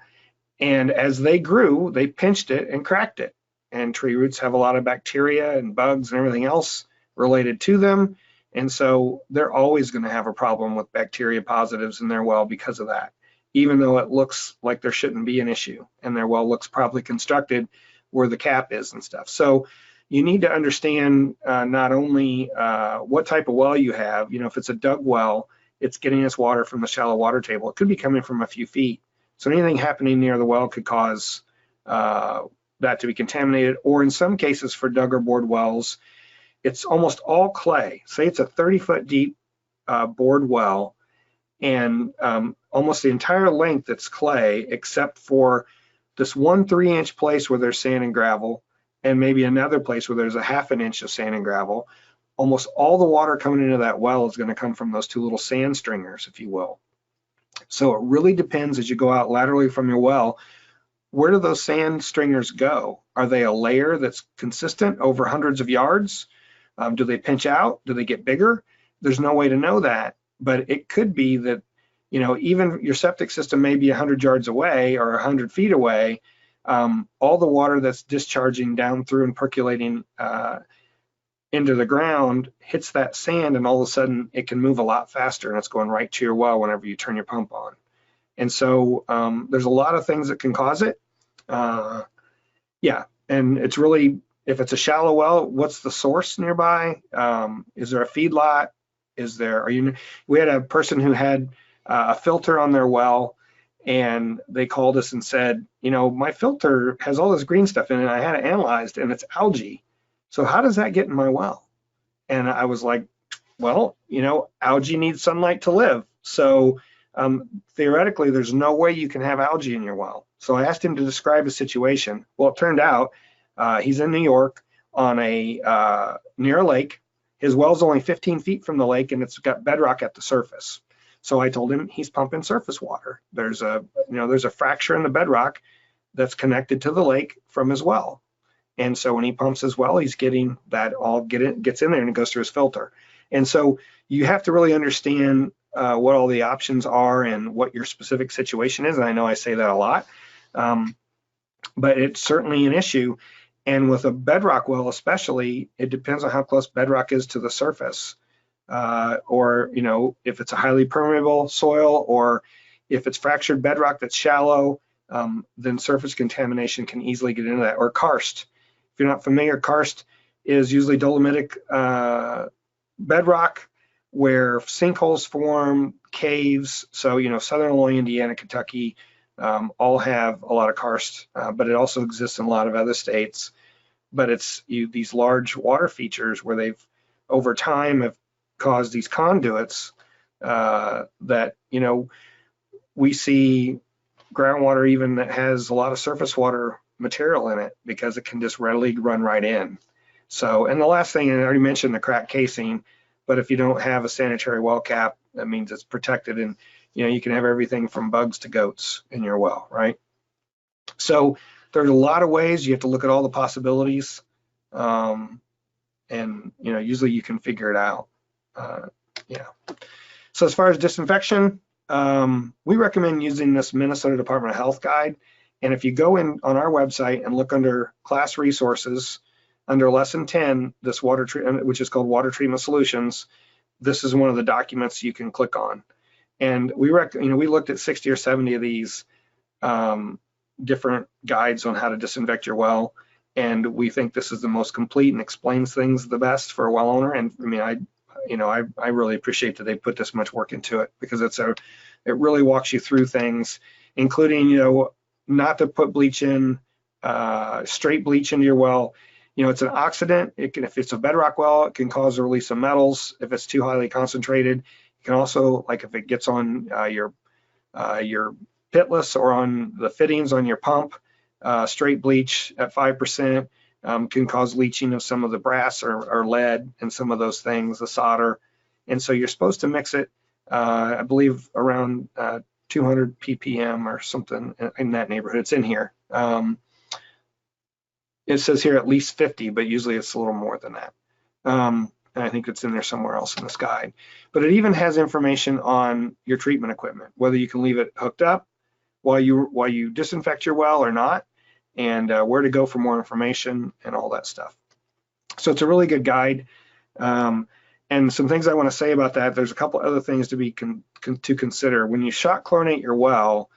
as they grew, they pinched it and cracked it. And tree roots have a lot of bacteria and bugs and everything else related to them, and so they're always going to have a problem with bacteria positives in their well because of that, even though it looks like there shouldn't be an issue and their well looks properly constructed where the cap is and stuff. So you need to understand not only what type of well you have. If it's a dug well, it's getting its water from the shallow water table. It could be coming from a few feet. So anything happening near the well could cause that to be contaminated, or in some cases for dug or bored wells, it's almost all clay. Say it's a 30-foot deep bored well, and almost the entire length it's clay, except for this one 3-inch place where there's sand and gravel, and maybe another place where there's a 1/2 inch of sand and gravel. Almost all the water coming into that well is going to come from those two little sand stringers, if you will. So it really depends as you go out laterally from your well, where do those sand stringers go? Are they a layer that's consistent over hundreds of yards? Do they pinch out? Do they get bigger? There's no way to know that, but it could be that, even your septic system may be 100 yards away or 100 feet away. All the water that's discharging down through and percolating into the ground hits that sand, and all of a sudden it can move a lot faster, and it's going right to your well whenever you turn your pump on. And so there's a lot of things that can cause it. Yeah, and it's really, if it's a shallow well, what's the source nearby? Is there a feed lot? We had a person who had a filter on their well, and they called us and said, my filter has all this green stuff in it, and I had it analyzed, and it's algae. So how does that get in my well? And I was like, well, algae needs sunlight to live. So theoretically, there's no way you can have algae in your well. So I asked him to describe a situation. Well, it turned out he's in New York on near a lake. His well's only 15 feet from the lake, and it's got bedrock at the surface. So I told him he's pumping surface water. There's a fracture in the bedrock that's connected to the lake from his well. And so when he pumps his well, he's getting that gets in there and it goes through his filter. And so you have to really understand what all the options are and what your specific situation is. And I know I say that a lot, but it's certainly an issue. And with a bedrock well especially, it depends on how close bedrock is to the surface. Or if it's a highly permeable soil, or if it's fractured bedrock that's shallow, then surface contamination can easily get into that. Or karst. If you're not familiar, karst is usually dolomitic bedrock where sinkholes form, caves. So southern Illinois, Indiana, Kentucky all have a lot of karst, but it also exists in a lot of other states. But it's these large water features where they've over time have caused these conduits that we see groundwater even that has a lot of surface water material in it, because it can just readily run right in. So, and the last thing, and I already mentioned the crack casing, but if you don't have a sanitary well cap, that means it's protected, and you can have everything from bugs to goats in your well, right? So there's a lot of ways. You have to look at all the possibilities, and usually you can figure it out. Yeah. So as far as disinfection, we recommend using this Minnesota Department of Health guide. And if you go in on our website and look under class resources, under lesson 10, this water treatment, which is called Water Treatment Solutions, this is one of the documents you can click on. And we looked at 60 or 70 of these different guides on how to disinfect your well, and we think this is the most complete and explains things the best for a well owner. And I mean, I really appreciate that they put this much work into it, because it really walks you through things, including, not to put bleach in, straight bleach into your well. It's an oxidant. If it's a bedrock well, it can cause the release of metals if it's too highly concentrated. It can also, like if it gets on your pitless or on the fittings on your pump, straight bleach at 5% can cause leaching of some of the brass or lead and some of those things, the solder. And so you're supposed to mix it, I believe, around 200 ppm or something in that neighborhood. It's in here. It says here at least 50, but usually it's a little more than that. And I think it's in there somewhere else in this guide. But it even has information on your treatment equipment, whether you can leave it hooked up while you disinfect your well or not, and where to go for more information and all that stuff. So it's a really good guide. And some things I want to say about that, there's a couple other things to consider. When you shock chlorinate your well,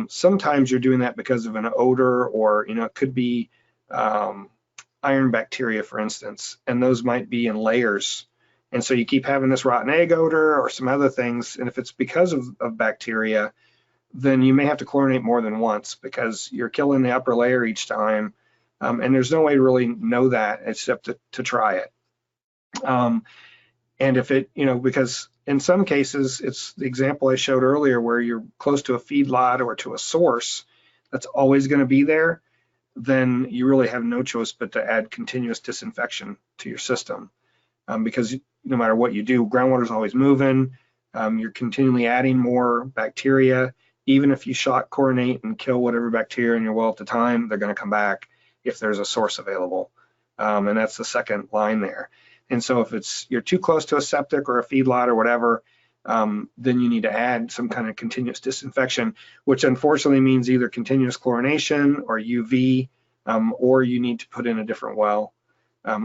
sometimes you're doing that because of an odor, or it could be iron bacteria, for instance, and those might be in layers. And so you keep having this rotten egg odor or some other things. And if it's because of bacteria, then you may have to chlorinate more than once, because you're killing the upper layer each time. And there's no way to really know that except to try it. And if it, because in some cases, it's the example I showed earlier where you're close to a feedlot or to a source that's always going to be there, then you really have no choice but to add continuous disinfection to your system. Because no matter what you do, groundwater is always moving. You're continually adding more bacteria. Even if you shock chlorinate and kill whatever bacteria in your well at the time, they're going to come back if there's a source available. And that's the second line there. And so if you're too close to a septic or a feedlot or whatever, then you need to add some kind of continuous disinfection, which unfortunately means either continuous chlorination or UV, or you need to put in a different well,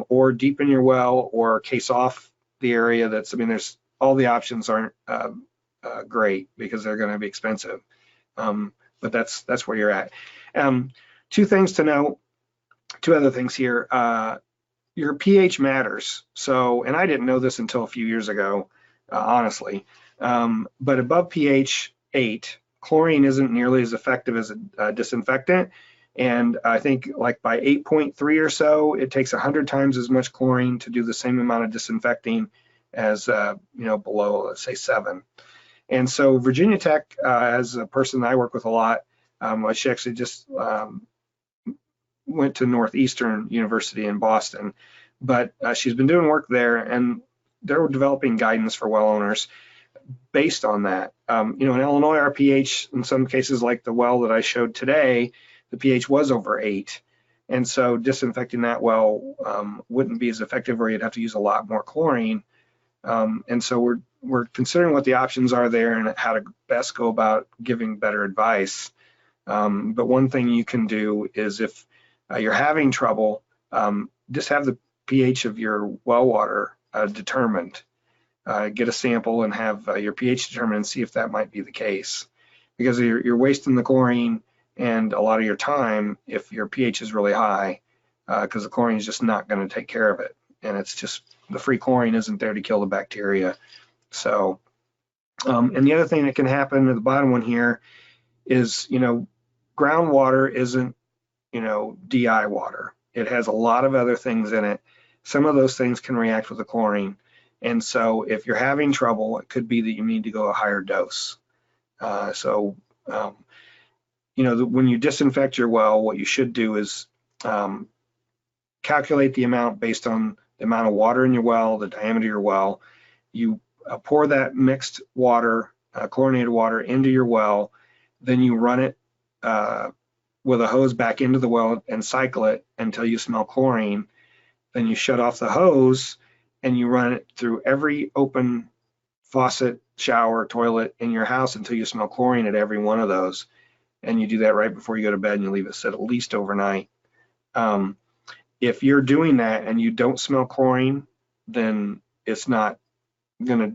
or deepen your well, or case off the area. There's all the options aren't great, because they're going to be expensive. But that's where you're at. Two things to know, two other things here. Your pH matters. So, and I didn't know this until a few years ago, honestly, but above pH 8, chlorine isn't nearly as effective as a disinfectant. And I think like by 8.3 or so, it takes 100 times as much chlorine to do the same amount of disinfecting as, below, let's say 7. And so Virginia Tech, as a person I work with a lot, she actually just went to Northeastern University in Boston, but she's been doing work there, and they're developing guidance for well owners based on that. In Illinois, our pH, in some cases like the well that I showed today, the pH was over 8. And so disinfecting that well wouldn't be as effective, or you'd have to use a lot more chlorine. And so we're considering what the options are there and how to best go about giving better advice. But one thing you can do is, if you're having trouble, just have the pH of your well water determined. Get a sample and have your pH determined, and see if that might be the case. Because you're wasting the chlorine and a lot of your time if your pH is really high, because the chlorine is just not going to take care of it. And it's just, the free chlorine isn't there to kill the bacteria. So, and the other thing that can happen at the bottom one here is, groundwater isn't, DI water. It has a lot of other things in it. Some of those things can react with the chlorine. And so if you're having trouble, it could be that you need to go a higher dose. When you disinfect your well, what you should do is calculate the amount based on the amount of water in your well, the diameter of your well. You pour that mixed water, chlorinated water, into your well. Then you run it with a hose back into the well and cycle it until you smell chlorine. Then you shut off the hose and you run it through every open faucet shower, toilet in your house until you smell chlorine at every one of those. And you do that right before you go to bed, and you leave it set at least overnight. If you're doing that and you don't smell chlorine, then it's not gonna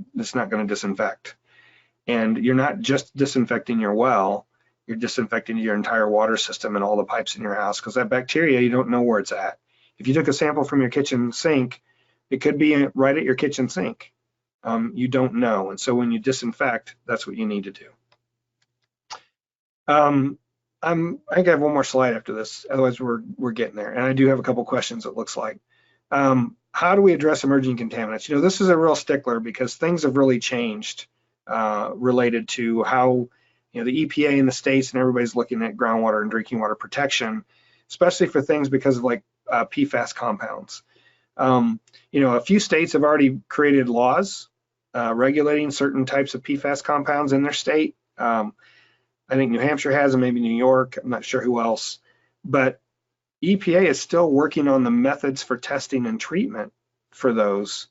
disinfect. And you're not just disinfecting your well, you're disinfecting your entire water system and all the pipes in your house, because that bacteria, you don't know where it's at. If you took a sample from your kitchen sink, it could be right at your kitchen sink. You don't know. And so when you disinfect, that's what you need to do. I think I have one more slide after this, otherwise we're getting there. And I do have a couple questions, it looks like. How do we address emerging contaminants? This is a real stickler because things have really changed related to how the EPA in the states and everybody's looking at groundwater and drinking water protection, especially for things because of like PFAS compounds. A few states have already created laws regulating certain types of PFAS compounds in their state. I think New Hampshire has them, maybe New York, I'm not sure who else, but EPA is still working on the methods for testing and treatment for those,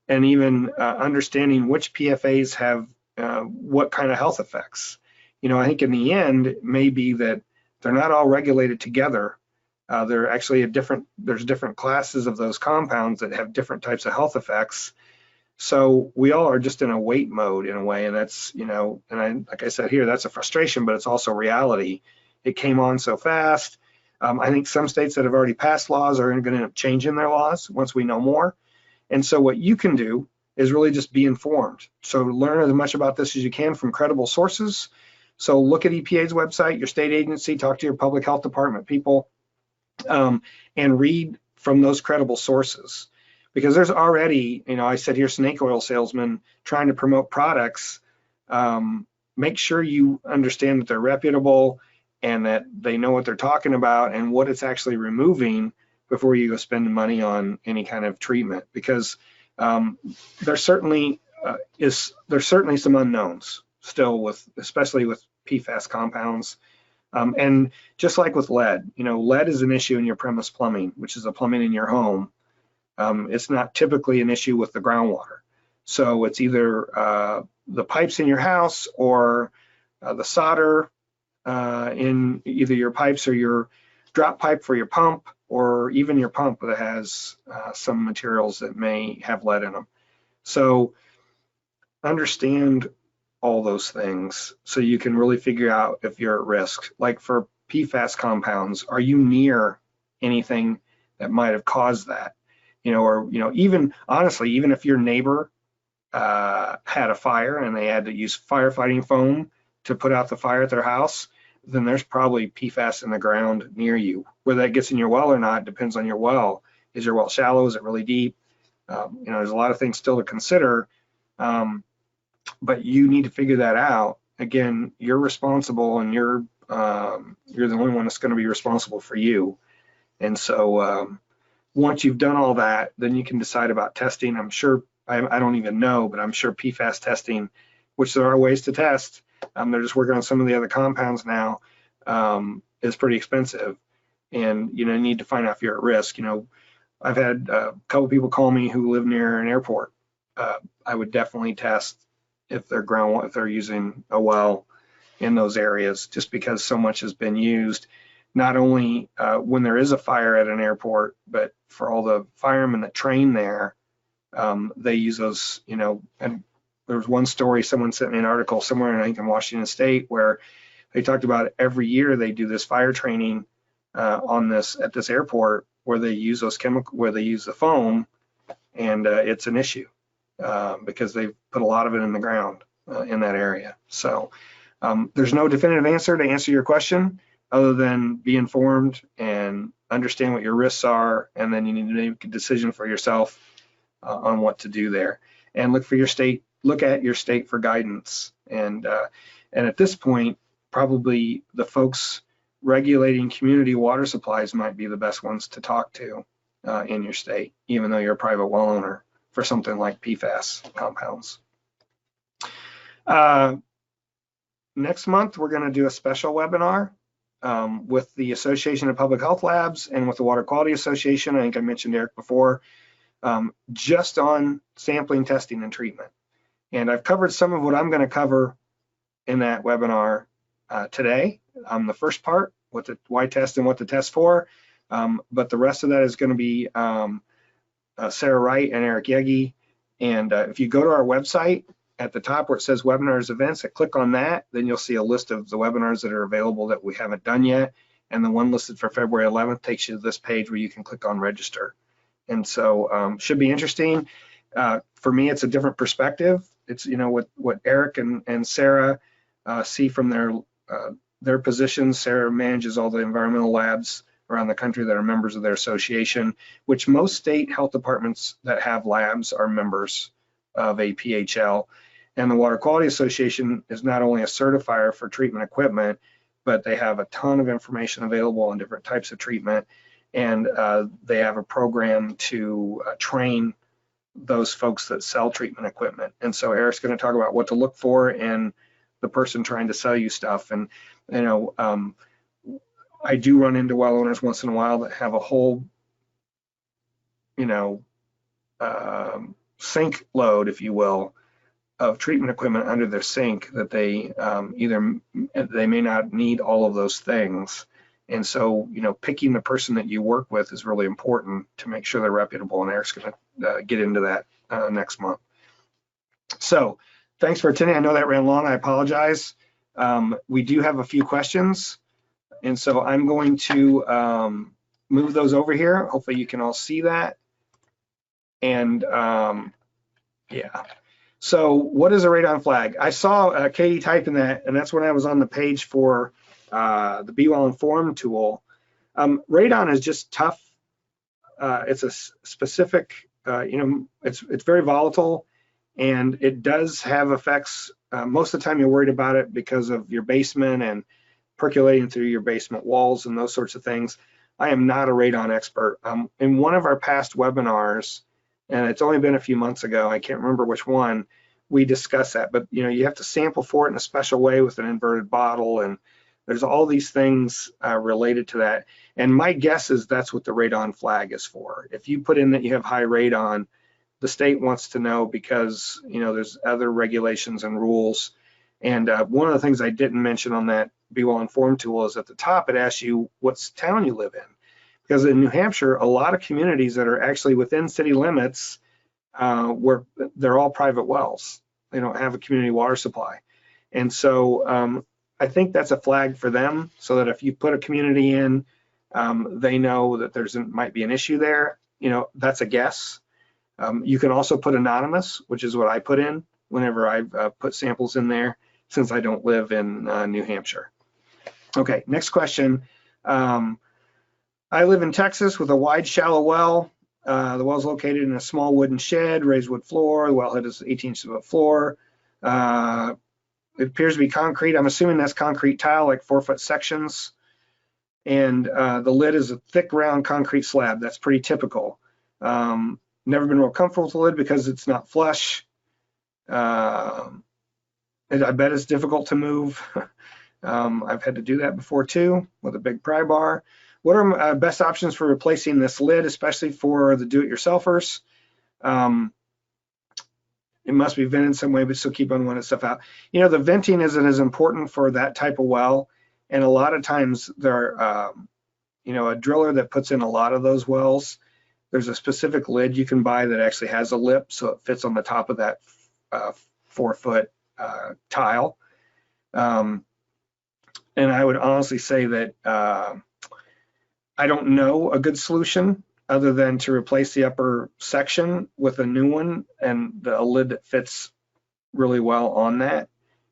and even understanding which PFAS have what kind of health effects. I think in the end, it may be that they're not all regulated together. They're actually there's different classes of those compounds that have different types of health effects. So we all are just in a wait mode in a way, and that's, like I said here, that's a frustration, but it's also reality. It came on so fast. I think some states that have already passed laws are going to end up changing their laws once we know more. And so what you can do is really just be informed. So learn as much about this as you can from credible sources. So look at EPA's website, your state agency, talk to your public health department people, and read from those credible sources. Because there's already, I said here, snake oil salesmen trying to promote products. Make sure you understand that they're reputable and that they know what they're talking about and what it's actually removing before you go spending money on any kind of treatment. Because there's certainly some unknowns still especially with PFAS compounds. And just like with lead, lead is an issue in your premise plumbing, which is the plumbing in your home. It's not typically an issue with the groundwater. So it's either the pipes in your house or the solder in either your pipes or your drop pipe for your pump, or even your pump that has some materials that may have lead in them. So understand all those things so you can really figure out if you're at risk. Like for PFAS compounds, are you near anything that might have caused that? Or even honestly, even if your neighbor had a fire and they had to use firefighting foam to put out the fire at their house, then there's probably PFAS in the ground near you. Whether that gets in your well or not depends on your well. Is your well shallow? Is it really deep? There's a lot of things still to consider, but you need to figure that out. Again, you're responsible, and you're the only one that's going to be responsible for you. And so once you've done all that, then you can decide about testing. I'm sure, I don't even know, but I'm sure PFAS testing, which there are ways to test, they're just working on some of the other compounds now, is pretty expensive. And you need to find out if you're at risk. I've had a couple people call me who live near an airport. I would definitely test if they're using a well in those areas, just because so much has been used. Not only when there is a fire at an airport, but for all the firemen that train there, they use those, and there was one story, someone sent me an article somewhere, I think in Washington State, where they talked about every year they do this fire training at this airport where they use where they use the foam, and it's an issue because they've put a lot of it in the ground in that area. So there's no definitive answer to answer your question, other than be informed and understand what your risks are, and then you need to make a decision for yourself on what to do there. And look at your state for guidance. And at this point, probably the folks regulating community water supplies might be the best ones to talk to in your state, even though you're a private well owner, for something like PFAS compounds. Next month, we're going to do a special webinar with the Association of Public Health Labs and with the Water Quality Association. I think I mentioned Eric before, just on sampling, testing, and treatment. And I've covered some of what I'm going to cover in that webinar today. The first part, why test and what to test for. But the rest of that is going to be Sarah Wright and Eric Yegi. And if you go to our website, at the top where it says webinars events, I click on that, then you'll see a list of the webinars that are available that we haven't done yet. And the one listed for February 11th takes you to this page where you can click on register. And so should be interesting. For me, it's a different perspective. It's, you know, what Eric and Sarah see from their positions. Sarah manages all the environmental labs around the country that are members of their association, which most state health departments that have labs are members of APHL. And the Water Quality Association is not only a certifier for treatment equipment, but they have a ton of information available on different types of treatment. And they have a program to train those folks that sell treatment equipment. And so Eric's going to talk about what to look for in the person trying to sell you stuff. And, you know, I do run into well owners once in a while that have a whole, you know, sink load, if you will, of treatment equipment under their sink that they they may not need all of those things. And so, you know, picking the person that you work with is really important to make sure they're reputable. And Eric's going to get into that next month. So thanks for attending. I know that ran long. I apologize. We do have a few questions. And so I'm going to move those over here. Hopefully you can all see that. And yeah. So what is a radon flag? I saw Katie type in that, and that's when I was on the page for the Be Well Informed tool. Radon is just tough. It's a specific, you know, it's very volatile, and it does have effects. Most of the time you're worried about it because of your basement and percolating through your basement walls and those sorts of things. I am not a radon expert. In one of our past webinars, and it's only been a few months ago, I can't remember which one, we discussed that, but you know, you have to sample for it in a special way with an inverted bottle, and there's all these things related to that. And my guess is that's what the radon flag is for. If you put in that you have high radon, the state wants to know because, you know, there's other regulations and rules. And one of the things I didn't mention on that Be Well Informed tool is at the top, it asks you what town you live in. Because in New Hampshire, a lot of communities that are actually within city limits, where they're all private wells. They don't have a community water supply. And so I think that's a flag for them, so that if you put a community in, they know that might be an issue there. You know, that's a guess. You can also put anonymous, which is what I put in whenever I put samples in there, since I don't live in New Hampshire. Okay, next question. I live in Texas with a wide, shallow well. The well is located in a small wooden shed, raised wood floor. The wellhead is 18 inches of floor. It appears to be concrete. I'm assuming that's concrete tile, like 4-foot sections. And the lid is a thick, round concrete slab. That's pretty typical. Never been real comfortable with the lid because it's not flush. I bet it's difficult to move. I've had to do that before too, with a big pry bar. What are best options for replacing this lid, especially for the do-it-yourselfers? It must be vented in some way, but still keep unwanted stuff out. You know, the venting isn't as important for that type of well. And a lot of times there are, you know, a driller that puts in a lot of those wells, there's a specific lid you can buy that actually has a lip, so it fits on the top of that 4-foot tile. And I would honestly say that I don't know a good solution other than to replace the upper section with a new one and a lid that fits really well on that.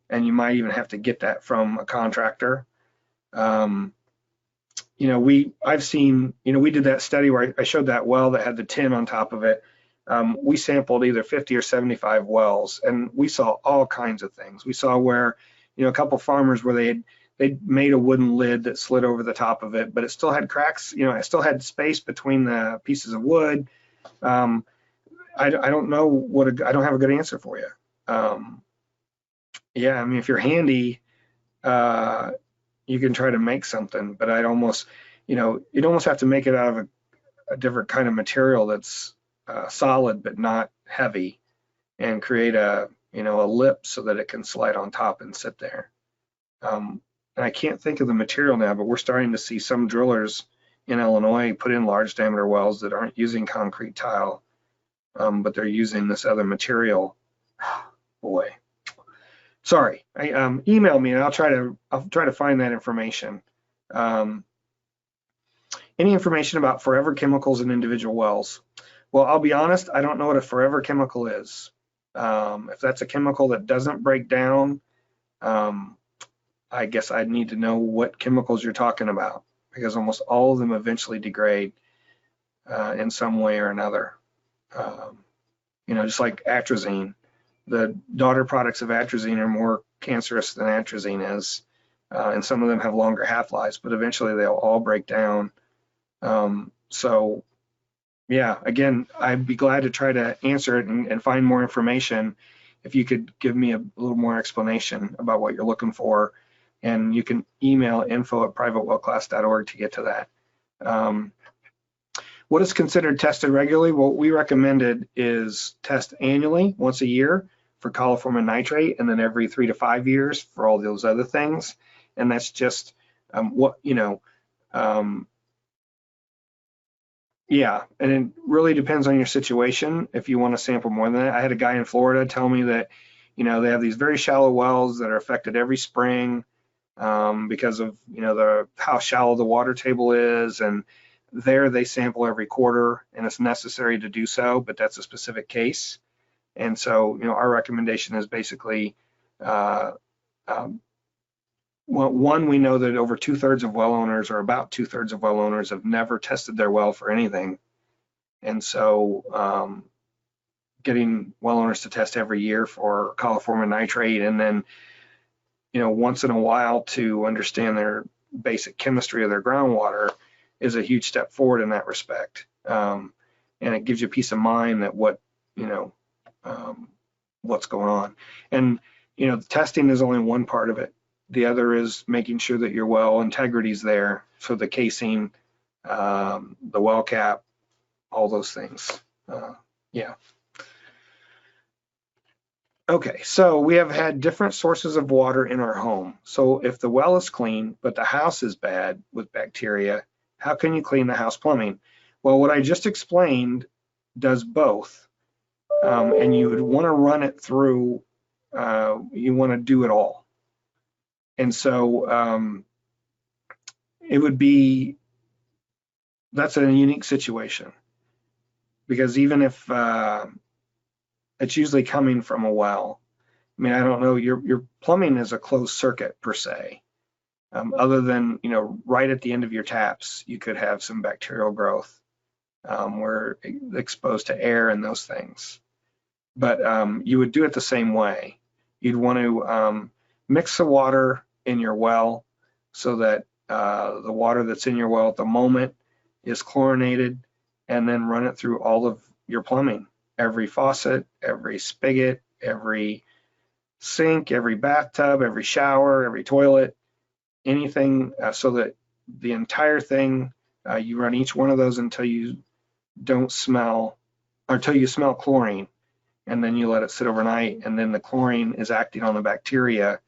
And you might even have to get that from a contractor. You know, I've seen, you know, we did that study where I showed that well that had the tin on top of it. We sampled either 50 or 75 wells, and we saw all kinds of things. We saw where, you know, a couple farmers where they made a wooden lid that slid over the top of it, but it still had cracks. You know, it still had space between the pieces of wood. I don't know I don't have a good answer for you. Yeah, I mean, if you're handy, you can try to make something, but I'd almost, you know, you'd almost have to make it out of a different kind of material that's solid but not heavy, and create a, a lip so that it can slide on top and sit there. And I can't think of the material now, but we're starting to see some drillers in Illinois put in large diameter wells that aren't using concrete tile, but they're using this other material. Boy, sorry. Email me and I'll try to find that information. Any information about forever chemicals in individual wells? Well, I'll be honest, I don't know what a forever chemical is. If that's a chemical that doesn't break down, I guess I'd need to know what chemicals you're talking about, because almost all of them eventually degrade in some way or another. Just like atrazine. The daughter products of atrazine are more cancerous than atrazine is, and some of them have longer half-lives, but eventually they'll all break down. So yeah, again, I'd be glad to try to answer it and find more information if you could give me a little more explanation about what you're looking for. And you can email info@privatewellclass.org to get to that. What is considered tested regularly? What we recommended is test annually, once a year, for coliform and nitrate, and then every 3 to 5 years for all those other things. And that's just yeah, and it really depends on your situation if you want to sample more than that. I had a guy in Florida tell me that, they have these very shallow wells that are affected every spring because of, how shallow the water table is, and there they sample every quarter, and it's necessary to do so, but that's a specific case. And so, our recommendation is basically, one, we know that over 2/3 of well owners, or about 2/3 of well owners, have never tested their well for anything. And so getting well owners to test every year for coliform and nitrate, and then, once in a while to understand their basic chemistry of their groundwater, is a huge step forward in that respect. And it gives you peace of mind that what's going on. And, testing is only one part of it. The other is making sure that your well integrity is there. So the casing, the well cap, all those things. Yeah. Okay, so we have had different sources of water in our home. So if the well is clean, but the house is bad with bacteria, how can you clean the house plumbing? Well, what I just explained does both. And you would want to run it through, you want to do it all. And so it would be, that's a unique situation, because even if it's usually coming from a well, I mean, I don't know, your plumbing is a closed circuit per se. Other than, right at the end of your taps, you could have some bacterial growth where exposed to air and those things. But you would do it the same way. You'd want to mix the water in your well so that the water that's in your well at the moment is chlorinated, and then run it through all of your plumbing, every faucet, every spigot, every sink, every bathtub, every shower, every toilet, anything, so that the entire thing, you run each one of those until you don't smell, or until you smell chlorine, and then you let it sit overnight, and then the chlorine is acting on the bacteria.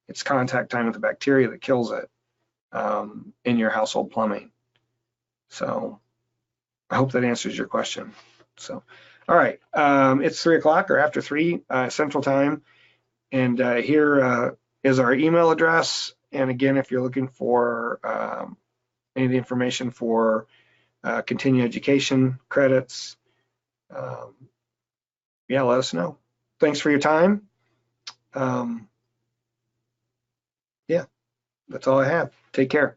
It's contact time with the bacteria that kills it in your household plumbing. So I hope that answers your question. So, all right, it's 3 o'clock, or after 3 Central Time, and here is our email address. And again, if you're looking for any of the information for continuing education credits, yeah, let us know. Thanks for your time. Yeah, that's all I have. Take care.